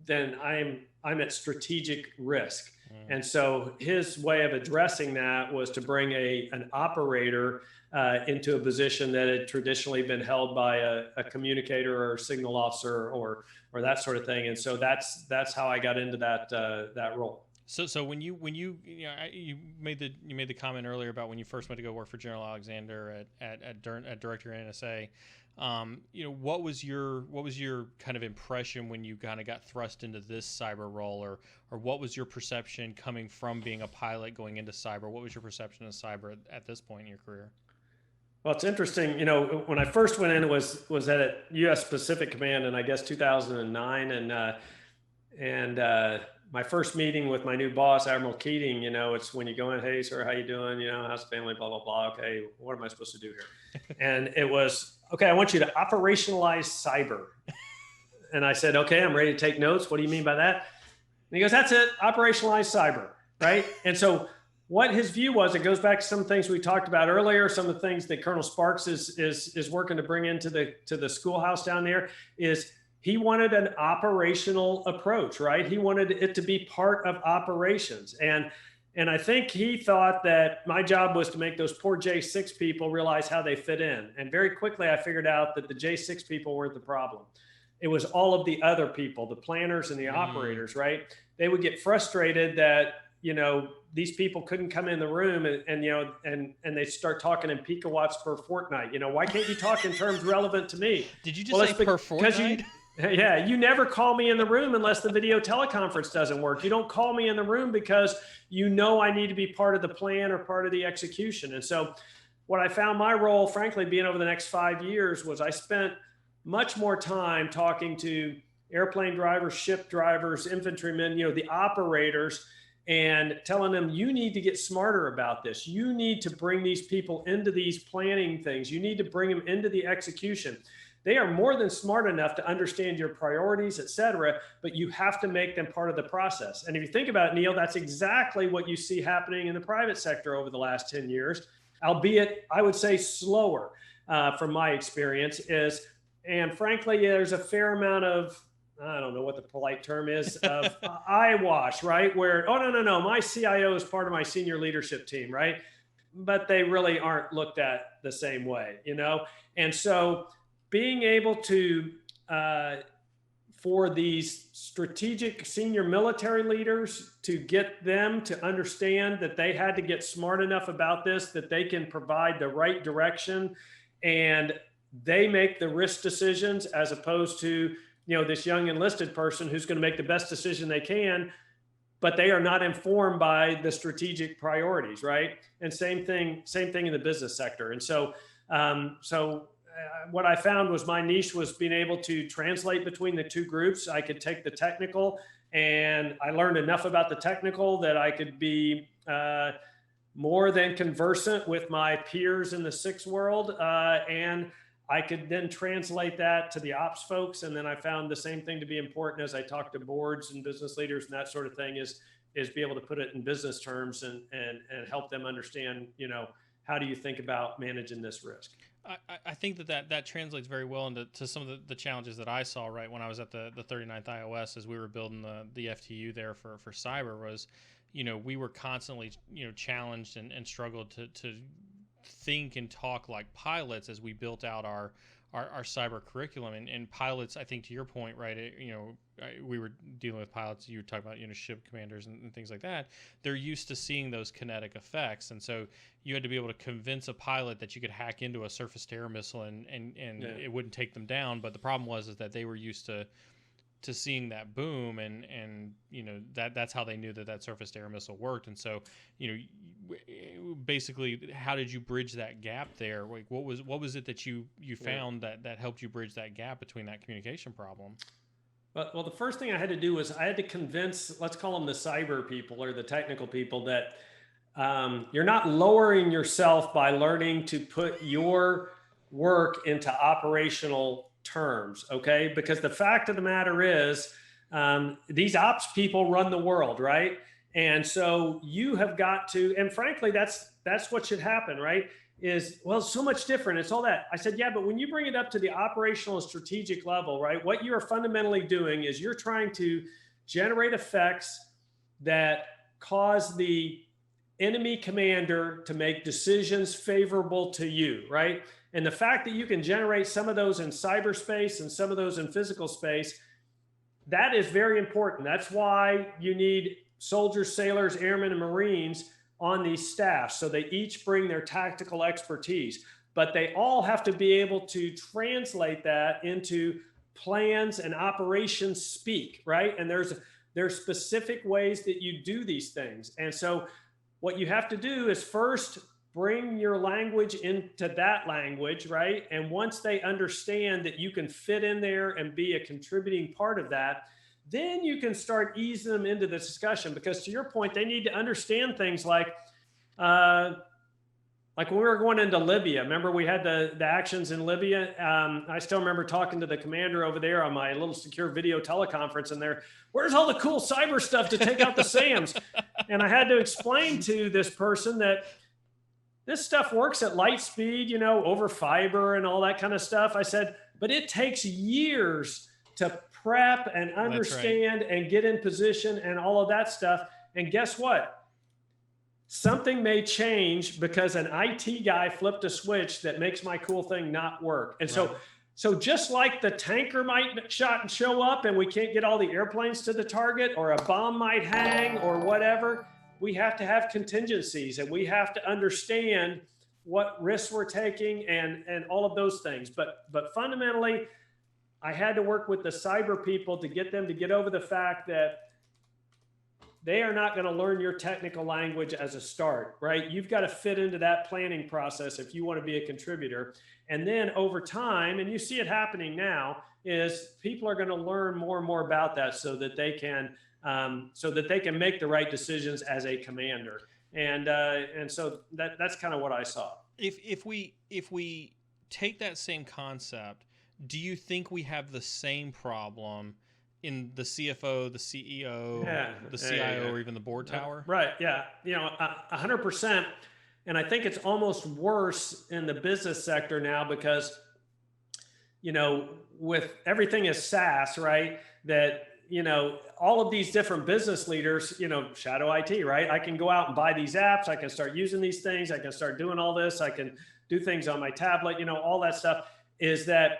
then I'm at strategic risk. And so his way of addressing that was to bring an operator into a position that had traditionally been held by a communicator or a signal officer or that sort of thing. And so that's how I got into that role. So when you made the comment earlier about when you first went to go work for General Alexander at Director NSA, what was your kind of impression when you kind of got thrust into this cyber role, or what was your perception coming from being a pilot going into cyber? What was your perception of cyber at this point in your career? Well, it's interesting. When I first went in, it was at U.S. Pacific Command in, I guess, 2009, and my first meeting with my new boss, Admiral Keating, it's when you go in, "Hey, sir, how you doing? How's the family? Blah, blah, blah. Okay, what am I supposed to do here?" And it was, "Okay, I want you to operationalize cyber." And I said, "Okay, I'm ready to take notes. What do you mean by that?" And he goes, "That's it, operationalize cyber," right? And so what his view was, it goes back to some things we talked about earlier, some of the things that Colonel Sparks is working to bring into the schoolhouse down there, is he wanted an operational approach, right? He wanted it to be part of operations. And I think he thought that my job was to make those poor J6 people realize how they fit in. And very quickly, I figured out that the J6 people weren't the problem. It was all of the other people, the planners and the operators, right? They would get frustrated that, these people couldn't come in the room and they start talking in picowatts per fortnight. Why can't you talk in terms relevant to me? Did you just say per fortnight? Yeah, you never call me in the room unless the video teleconference doesn't work. You don't call me in the room because I need to be part of the plan or part of the execution. And so what I found my role, frankly, being over the next 5 years, was I spent much more time talking to airplane drivers, ship drivers, infantrymen, the operators, and telling them, you need to get smarter about this. You need to bring these people into these planning things. You need to bring them into the execution. They are more than smart enough to understand your priorities, et cetera, but you have to make them part of the process. And if you think about it, Neil, that's exactly what you see happening in the private sector over the last 10 years, albeit I would say slower from my experience and frankly, there's a fair amount of, I don't know what the polite term is, of eyewash, right? Where, oh, no, my CIO is part of my senior leadership team, right? but they really aren't looked at the same way, And so being able to, for these strategic senior military leaders, to get them to understand that they had to get smart enough about this, that they can provide the right direction and they make the risk decisions, as opposed to, this young enlisted person who's going to make the best decision they can, but they are not informed by the strategic priorities, right? And same thing in the business sector. And so, what I found was my niche was being able to translate between the two groups. I could take the technical, and I learned enough about the technical that I could be more than conversant with my peers in the SIX world, and I could then translate that to the ops folks. And then I found the same thing to be important as I talked to boards and business leaders and that sort of thing, is be able to put it in business terms and help them understand, how do you think about managing this risk? I think that translates very well into some of the challenges that I saw right when I was at the 39th IOS as we were building the FTU there for cyber. Was, we were constantly challenged and struggled to think and talk like pilots as we built out our cyber curriculum. And pilots, I think to your point, right, we were dealing with pilots, you were talking about, ship commanders and things like that. They're used to seeing those kinetic effects. And so you had to be able to convince a pilot that you could hack into a surface-to-air missile and it wouldn't take them down. But the problem was that they were used to seeing that boom and that's how they knew that surface-to-air missile worked. And so, basically, how did you bridge that gap there? Like, what was it that you found that helped you bridge that gap between that communication problem? Well, the first thing I had to do was I had to convince, let's call them the cyber people or the technical people, that you're not lowering yourself by learning to put your work into operational terms, okay? Because the fact of the matter is, these ops people run the world, right? And so you have got to, and frankly, that's what should happen, right? Is, well, it's so much different. It's all that. I said, yeah, but when you bring it up to the operational and strategic level, right, what you are fundamentally doing is you're trying to generate effects that cause the enemy commander to make decisions favorable to you, right? And the fact that you can generate some of those in cyberspace and some of those in physical space, that is very important. That's why you need soldiers, sailors, airmen, and Marines on these staffs. So they each bring their tactical expertise, but they all have to be able to translate that into plans and operations speak, right? And there's specific ways that you do these things. And so what you have to do is first bring your language into that language, right? And once they understand that you can fit in there and be a contributing part of that, then you can start easing them into the discussion. Because to your point, they need to understand things like when we were going into Libya, remember we had the actions in Libya? I still remember talking to the commander over there on my little secure video teleconference, and where's all the cool cyber stuff to take out the SAMs? And I had to explain to this person that this stuff works at light speed, over fiber and all that kind of stuff. I said, but it takes years to prep and understand and get in position and all of that stuff. And guess what? Something may change because an IT guy flipped a switch that makes my cool thing not work. And so just like the tanker might show up and we can't get all the airplanes to the target, or a bomb might hang or whatever, we have to have contingencies and we have to understand what risks we're taking and all of those things. But fundamentally, I had to work with the cyber people to get them to get over the fact that they are not going to learn your technical language as a start, right? You've got to fit into that planning process if you want to be a contributor. And then over time, and you see it happening now, is people are going to learn more and more about that so that they can make the right decisions as a commander. And so that's kind of what I saw. If we take that same concept, do you think we have the same problem in the CFO, the CEO, the CIO, or even the board tower? Right. Yeah. 100%. And I think it's almost worse in the business sector now because, with everything is SaaS, right? That, all of these different business leaders, shadow IT, right? I can go out and buy these apps. I can start using these things. I can start doing all this. I can do things on my tablet, all that stuff is that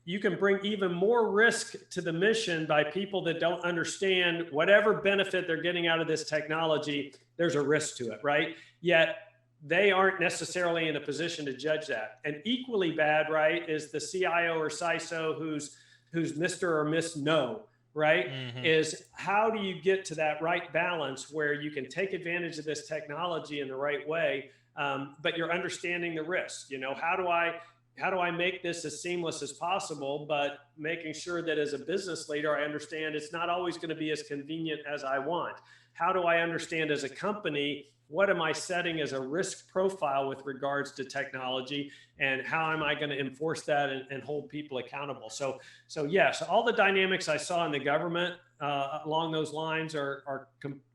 you can bring even more risk to the mission by people that don't understand whatever benefit they're getting out of this technology. There's a risk to it, right? Yet they aren't necessarily in a position to judge that. And equally bad, right, is the CIO or CISO who's Mr. or Miss No, right? Mm-hmm. Is how do you get to that right balance where you can take advantage of this technology in the right way, but you're understanding the risk. How do I make this as seamless as possible, but making sure that as a business leader, I understand it's not always going to be as convenient as I want. How do I understand as a company, what am I setting as a risk profile with regards to technology, and how am I going to enforce that and hold people accountable? So yes, all the dynamics I saw in the government along those lines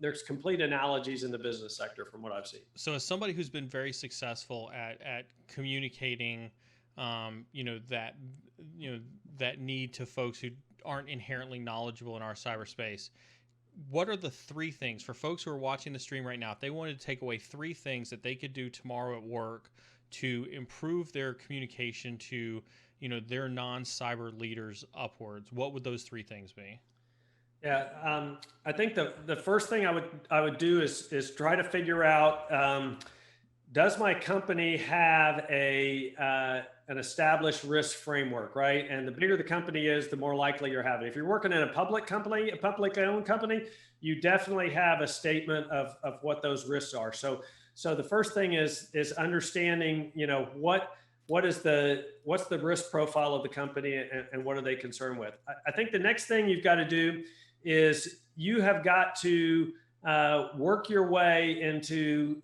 there's complete analogies in the business sector from what I've seen. So as somebody who's been very successful at communicating that need to folks who aren't inherently knowledgeable in our cyberspace, what are the three things for folks who are watching the stream right now, if they wanted to take away three things that they could do tomorrow at work to improve their communication to, their non-cyber leaders upwards, what would those three things be? Yeah, I think the first thing I would do is try to figure out, does my company have an established risk framework, right? And the bigger the company is, the more likely you're having. If you're working in a public company, a public-owned company, you definitely have a statement of what those risks are. So the first thing is understanding, what's the risk profile of the company and what are they concerned with. I think the next thing you've got to do is you have got to work your way into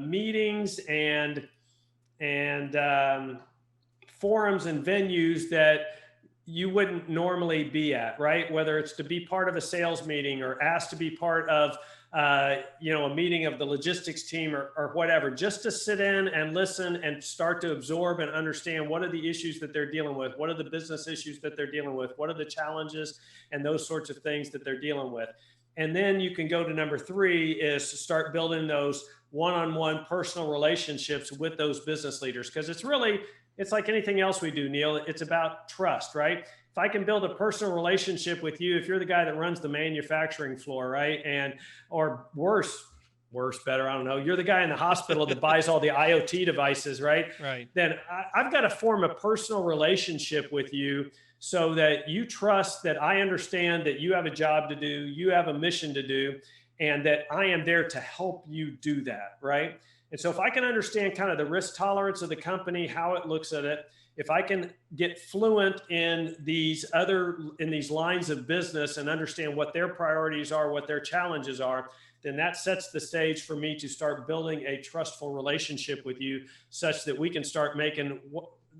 meetings and forums and venues that you wouldn't normally be at, right? Whether it's to be part of a sales meeting or asked to be part of, a meeting of the logistics team or whatever, just to sit in and listen and start to absorb and understand what are the issues that they're dealing with, what are the business issues that they're dealing with, what are the challenges and those sorts of things that they're dealing with. And then you can go to number three is to start building those one-on-one personal relationships with those business leaders. Because it's like anything else we do, Neil. It's about trust, right? If I can build a personal relationship with you, if you're the guy that runs the manufacturing floor, right? Or worse, better, I don't know. You're the guy in the hospital that buys all the IoT devices, right? Right. Then I've got to form a personal relationship with you so that you trust that I understand that you have a job to do, you have a mission to do, and that I am there to help you do that, right? And so if I can understand kind of the risk tolerance of the company, how it looks at it, if I can get fluent in these lines of business and understand what their priorities are, what their challenges are, then that sets the stage for me to start building a trustful relationship with you such that we can start making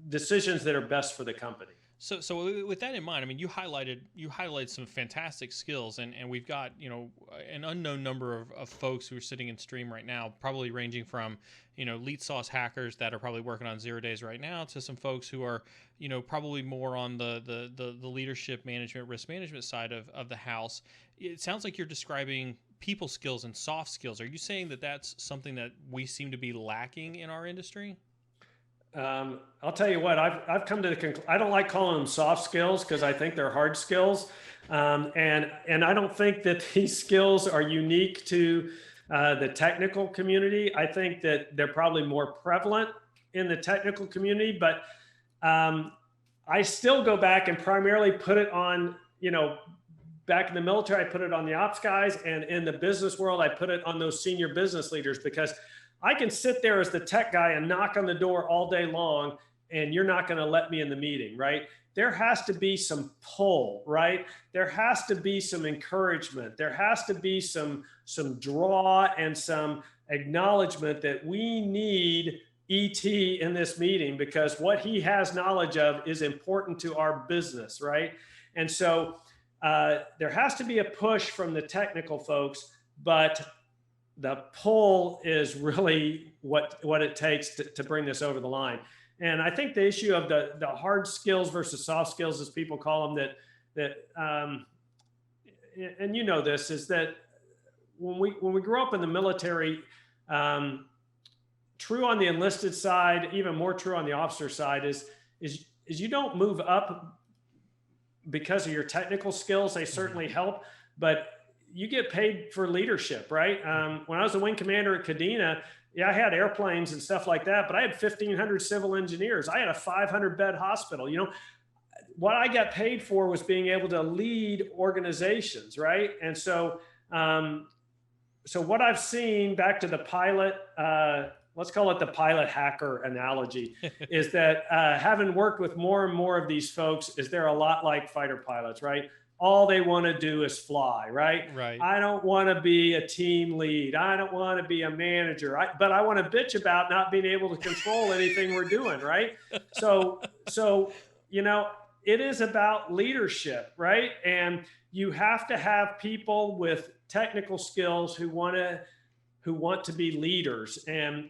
decisions that are best for the company. So with that in mind, I mean, you highlighted some fantastic skills, and we've got, an unknown number of folks who are sitting in stream right now, probably ranging from, elite sauce hackers that are probably working on 0 days right now to some folks who are, probably more on the leadership management, risk management side of the house. It sounds like you're describing people skills and soft skills. Are you saying that that's something that we seem to be lacking in our industry? I'll tell you what, I've come to the conclusion, I don't like calling them soft skills because I think they're hard skills. And I don't think that these skills are unique to the technical community. I think that they're probably more prevalent in the technical community, but I still go back and primarily put it on, back in the military, I put it on the ops guys, and in the business world, I put it on those senior business leaders, because I can sit there as the tech guy and knock on the door all day long, and you're not going to let me in the meeting, right? There has to be some pull, right? There has to be some encouragement. There has to be some draw and some acknowledgement that we need ET in this meeting because what he has knowledge of is important to our business, right? And so there has to be a push from the technical folks, but the pull is really what it takes to bring this over the line. And I think the issue of the hard skills versus soft skills, as people call them, that and you know this, is that when we grow up in the military, true on the enlisted side, even more true on the officer side, is you don't move up because of your technical skills. They certainly help, but you get paid for leadership, right? When I was a wing commander at Kadena, yeah, I had airplanes and stuff like that, but I had 1,500 civil engineers. I had a 500 bed hospital. What I got paid for was being able to lead organizations, right? And so, so what I've seen, back to the pilot, let's call it the pilot hacker analogy, is that having worked with more and more of these folks, is they're a lot like fighter pilots, right? All they want to do is fly, right? Right. I don't want to be a team lead. I don't want to be a manager, but I want to bitch about not being able to control anything we're doing, right? So, it is about leadership, right? And you have to have people with technical skills who want to be leaders. And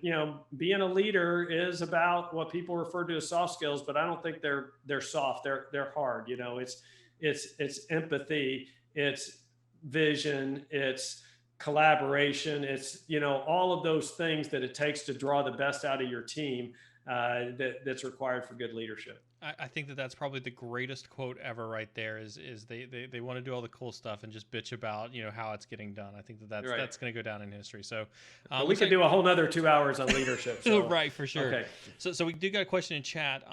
being a leader is about what people refer to as soft skills, but I don't think they're soft. They're hard. It's empathy, it's vision, it's collaboration, it's all of those things that it takes to draw the best out of your team, that's required for good leadership. I think that's probably the greatest quote ever right there, is they want to do all the cool stuff and just bitch about how it's getting done. I think that's right. That's going to go down in history. So we could do a whole nother 2 hours on leadership. So. Right, for sure. Okay. So we do got a question in chat.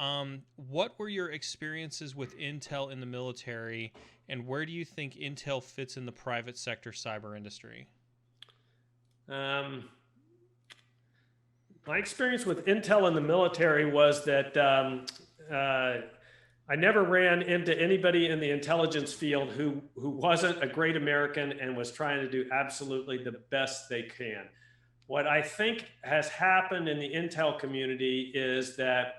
What were your experiences with Intel in the military, and where do you think Intel fits in the private sector cyber industry? My experience with Intel in the military was that I never ran into anybody in the intelligence field who wasn't a great American and was trying to do absolutely the best they can. What I think has happened in the Intel community is that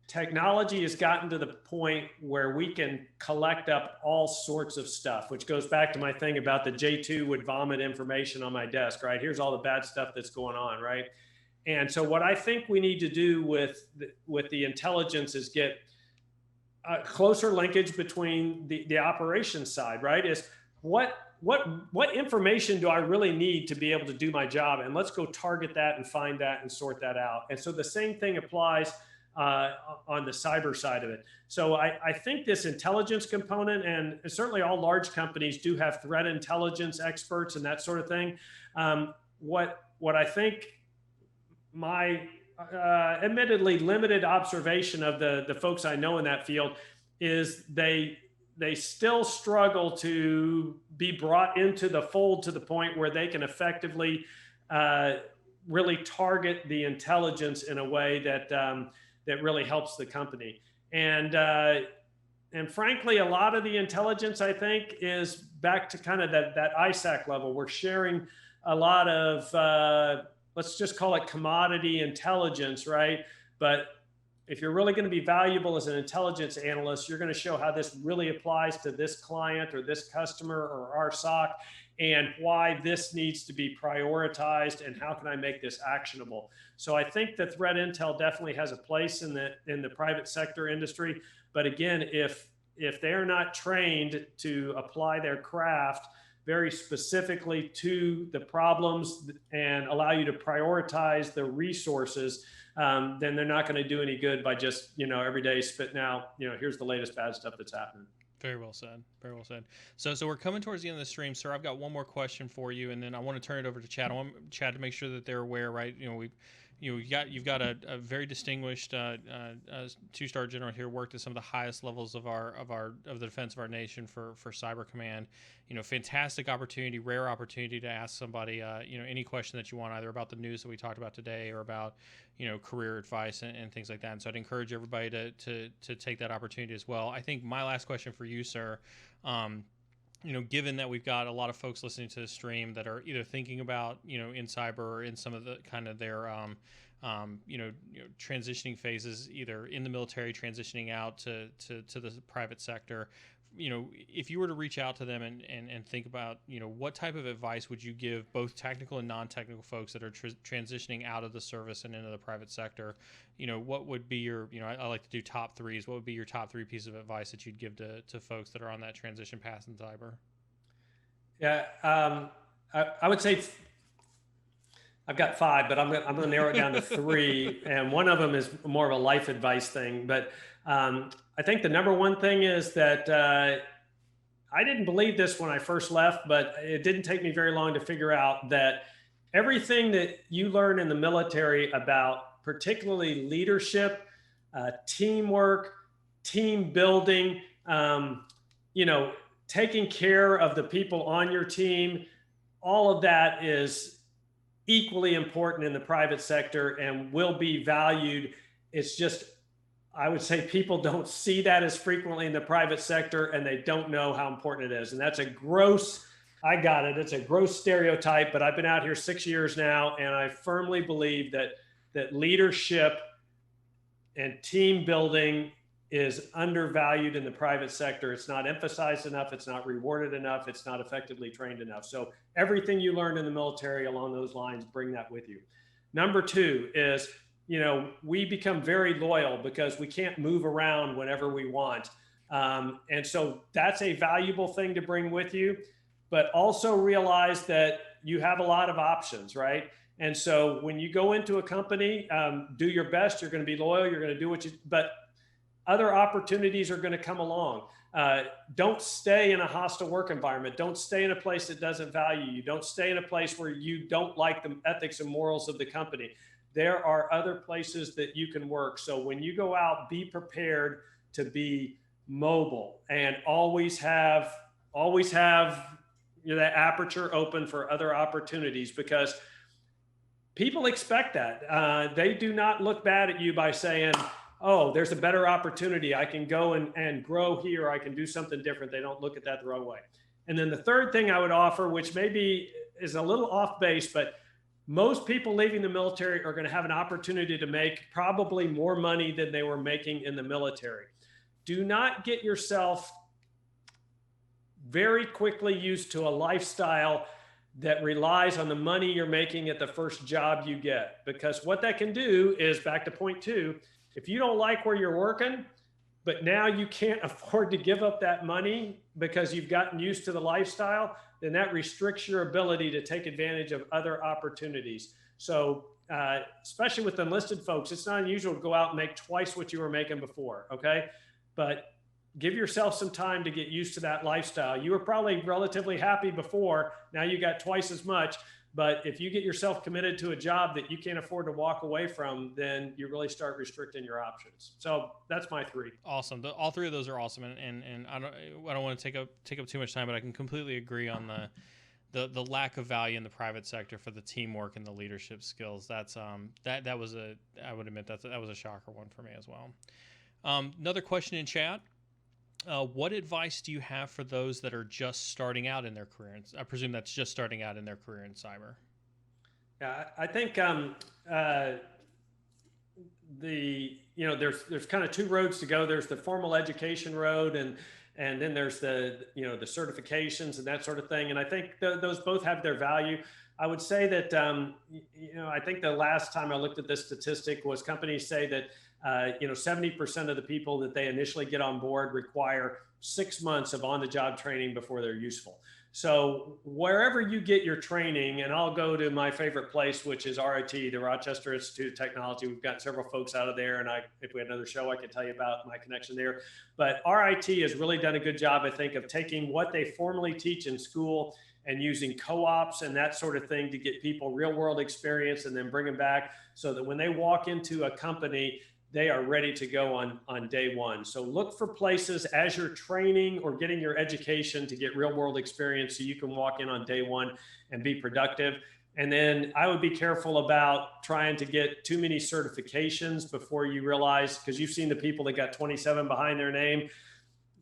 technology has gotten to the point where we can collect up all sorts of stuff, which goes back to my thing about the J2 would vomit information on my desk, right? Here's all the bad stuff that's going on, right? And so what I think we need to do with the intelligence is get a closer linkage between the operations side, right? Is what information do I really need to be able to do my job? And let's go target that and find that and sort that out. And so the same thing applies on the cyber side of it. So I think this intelligence component, and certainly all large companies do have threat intelligence experts and that sort of thing. What I think, my admittedly limited observation of the folks I know in that field, is they still struggle to be brought into the fold to the point where they can effectively really target the intelligence in a way that really helps the company. And frankly, a lot of the intelligence, I think, is back to kind of that ISAC level. We're sharing a lot of let's just call it commodity intelligence, right? But if you're really going to be valuable as an intelligence analyst, you're going to show how this really applies to this client or this customer or our SOC, and why this needs to be prioritized, and how can I make this actionable. So I think the threat intel definitely has a place in the private sector industry. But again, if they're not trained to apply their craft very specifically to the problems and allow you to prioritize the resources, then they're not going to do any good by just, every day spitting out, here's the latest bad stuff that's happening. Very well said. Very well said. So we're coming towards the end of the stream, sir. I've got one more question for you, and then I want to turn it over to Chad. I want Chad to make sure that they're aware, right? You've got a very distinguished two-star general here, worked at some of the highest levels of the defense of our nation for Cyber Command. Fantastic opportunity, rare opportunity to ask somebody any question that you want, either about the news that we talked about today or about career advice and things like that. And so I'd encourage everybody to take that opportunity as well. I think my last question for you, sir, given that we've got a lot of folks listening to the stream that are either thinking about, in cyber or in some of the kind of their, transitioning phases, either in the military, transitioning out to the private sector, if you were to reach out to them and think about, what type of advice would you give both technical and non-technical folks that are transitioning out of the service and into the private sector, what would be your, I like to do top threes. What would be your top three pieces of advice that you'd give to folks that are on that transition path in cyber? Yeah, I would say I've got five, but I'm going to narrow it down to three. And one of them is more of a life advice thing. But I think the number one thing is that I didn't believe this when I first left, but it didn't take me very long to figure out that everything that you learn in the military about particularly leadership, teamwork, team building, taking care of the people on your team, all of that is equally important in the private sector and will be valued. It's just, I would say people don't see that as frequently in the private sector, and they don't know how important it is. And that's it's a gross stereotype, but I've been out here 6 years now, and I firmly believe that leadership and team building is undervalued in the private sector. It's not emphasized enough. It's not rewarded enough. It's not effectively trained enough. So everything you learned in the military along those lines, bring that with you. Number two is, we become very loyal because we can't move around whenever we want. And so that's a valuable thing to bring with you, but also realize that you have a lot of options, right? And so when you go into a company, do your best. You're going to be loyal. You're going to do but other opportunities are going to come along. Don't stay in a hostile work environment. Don't stay in a place that doesn't value you. Don't stay in a place where you don't like the ethics and morals of the company. There are other places that you can work. So when you go out, be prepared to be mobile and always have that aperture open for other opportunities, because people expect that. They do not look bad at you by saying, oh, there's a better opportunity. I can go and grow here. I can do something different. They don't look at that the wrong way. And then the third thing I would offer, which maybe is a little off base, but most people leaving the military are going to have an opportunity to make probably more money than they were making in the military. Do not get yourself very quickly used to a lifestyle that relies on the money you're making at the first job you get. Because what that can do is, back to point two, if you don't like where you're working, but now you can't afford to give up that money because you've gotten used to the lifestyle, then that restricts your ability to take advantage of other opportunities. So especially with enlisted folks, it's not unusual to go out and make twice what you were making before, okay? But give yourself some time to get used to that lifestyle. You were probably relatively happy before, now you got twice as much. But if you get yourself committed to a job that you can't afford to walk away from, then you really start restricting your options. So that's my three. Awesome. All three of those are awesome. And I don't want to take up too much time, but I can completely agree on the lack of value in the private sector for the teamwork and the leadership skills. That's that was I would admit that was a shocker one for me as well. Another question in chat. What advice do you have for those that are just starting out in their career? I presume that's just starting out in their career in cyber. Yeah, I think there's kind of two roads to go. There's the formal education road, and then there's the the certifications and that sort of thing. And I think those both have their value. I would say that I think the last time I looked at this statistic was companies say that 70% of the people that they initially get on board require 6 months of on-the-job training before they're useful. So wherever you get your training, and I'll go to my favorite place, which is RIT, the Rochester Institute of Technology. We've got several folks out of there, and if we had another show, I could tell you about my connection there. But RIT has really done a good job, I think, of taking what they formally teach in school and using co-ops and that sort of thing to get people real-world experience and then bring them back so that when they walk into a company, they are ready to go on day one. So look for places as you're training or getting your education to get real world experience so you can walk in on day one and be productive. And then I would be careful about trying to get too many certifications before you realize, because you've seen the people that got 27 behind their name.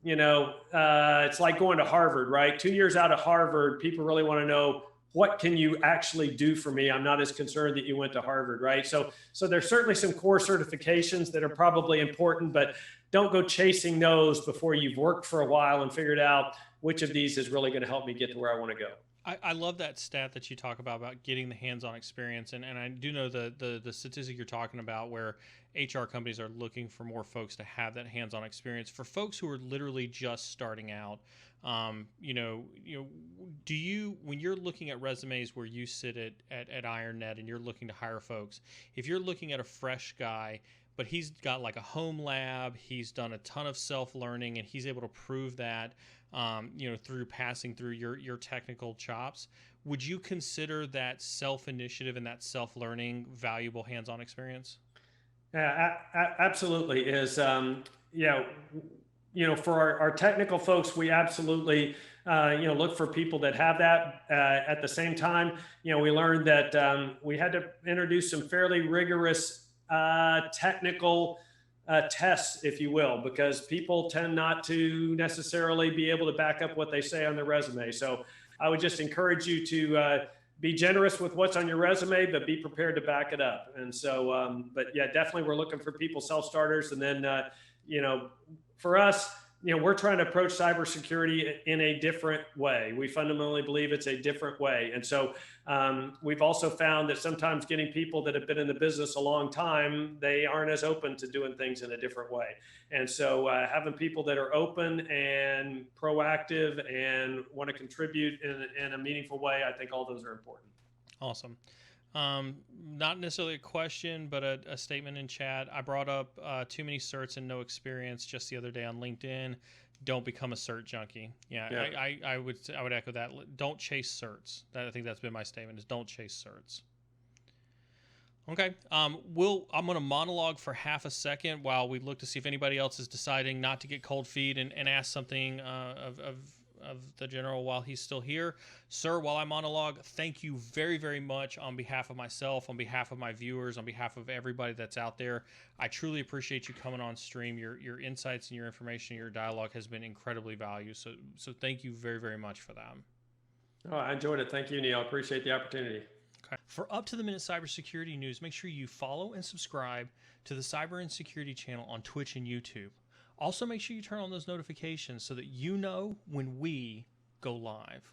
It's like going to Harvard, right? 2 years out of Harvard, people really want to know what can you actually do for me? I'm not as concerned that you went to Harvard, right? So there's certainly some core certifications that are probably important, but don't go chasing those before you've worked for a while and figured out which of these is really going to help me get to where I want to go. I love that stat that you talk about getting the hands-on experience, and I do know the statistic you're talking about where HR companies are looking for more folks to have that hands-on experience. For folks who are literally just starting out, do you, when you're looking at resumes where you sit at IronNet and you're looking to hire folks, if you're looking at a fresh guy, but he's got like a home lab, he's done a ton of self-learning, and he's able to prove that, through passing through your technical chops, would you consider that self-initiative and that self-learning valuable hands-on experience? Yeah, absolutely is. For our technical folks, we absolutely, look for people that have that. At the same time, we learned that we had to introduce some fairly rigorous technical tests, if you will, because people tend not to necessarily be able to back up what they say on their resume. So I would just encourage you to be generous with what's on your resume, but be prepared to back it up. And so, but yeah, definitely we're looking for people self-starters. And then, for us, we're trying to approach cybersecurity in a different way. We fundamentally believe it's a different way. And so we've also found that sometimes getting people that have been in the business a long time, they aren't as open to doing things in a different way. And so having people that are open and proactive and want to contribute in a meaningful way, I think all those are important. Awesome. Not necessarily a question, but a statement in chat. I brought up too many certs and no experience just the other day on LinkedIn. Don't become a cert junkie. Yeah. I would echo that. Don't chase certs. I think that's been my statement, is don't chase certs. Okay. I'm going to monologue for half a second while we look to see if anybody else is deciding not to get cold feet and ask something of the general while he's still here. Sir, while I monologue, thank you very, very much on behalf of myself, on behalf of my viewers, on behalf of everybody that's out there. I truly appreciate you coming on stream. Your insights and your information, your dialogue has been incredibly valuable. So thank you very, very much for that. Oh, I enjoyed it. Thank you, Neil. I appreciate the opportunity. Okay. For up-to-the-minute cybersecurity news, make sure you follow and subscribe to the Cyber Insecurity channel on Twitch and YouTube. Also, make sure you turn on those notifications so that you know when we go live.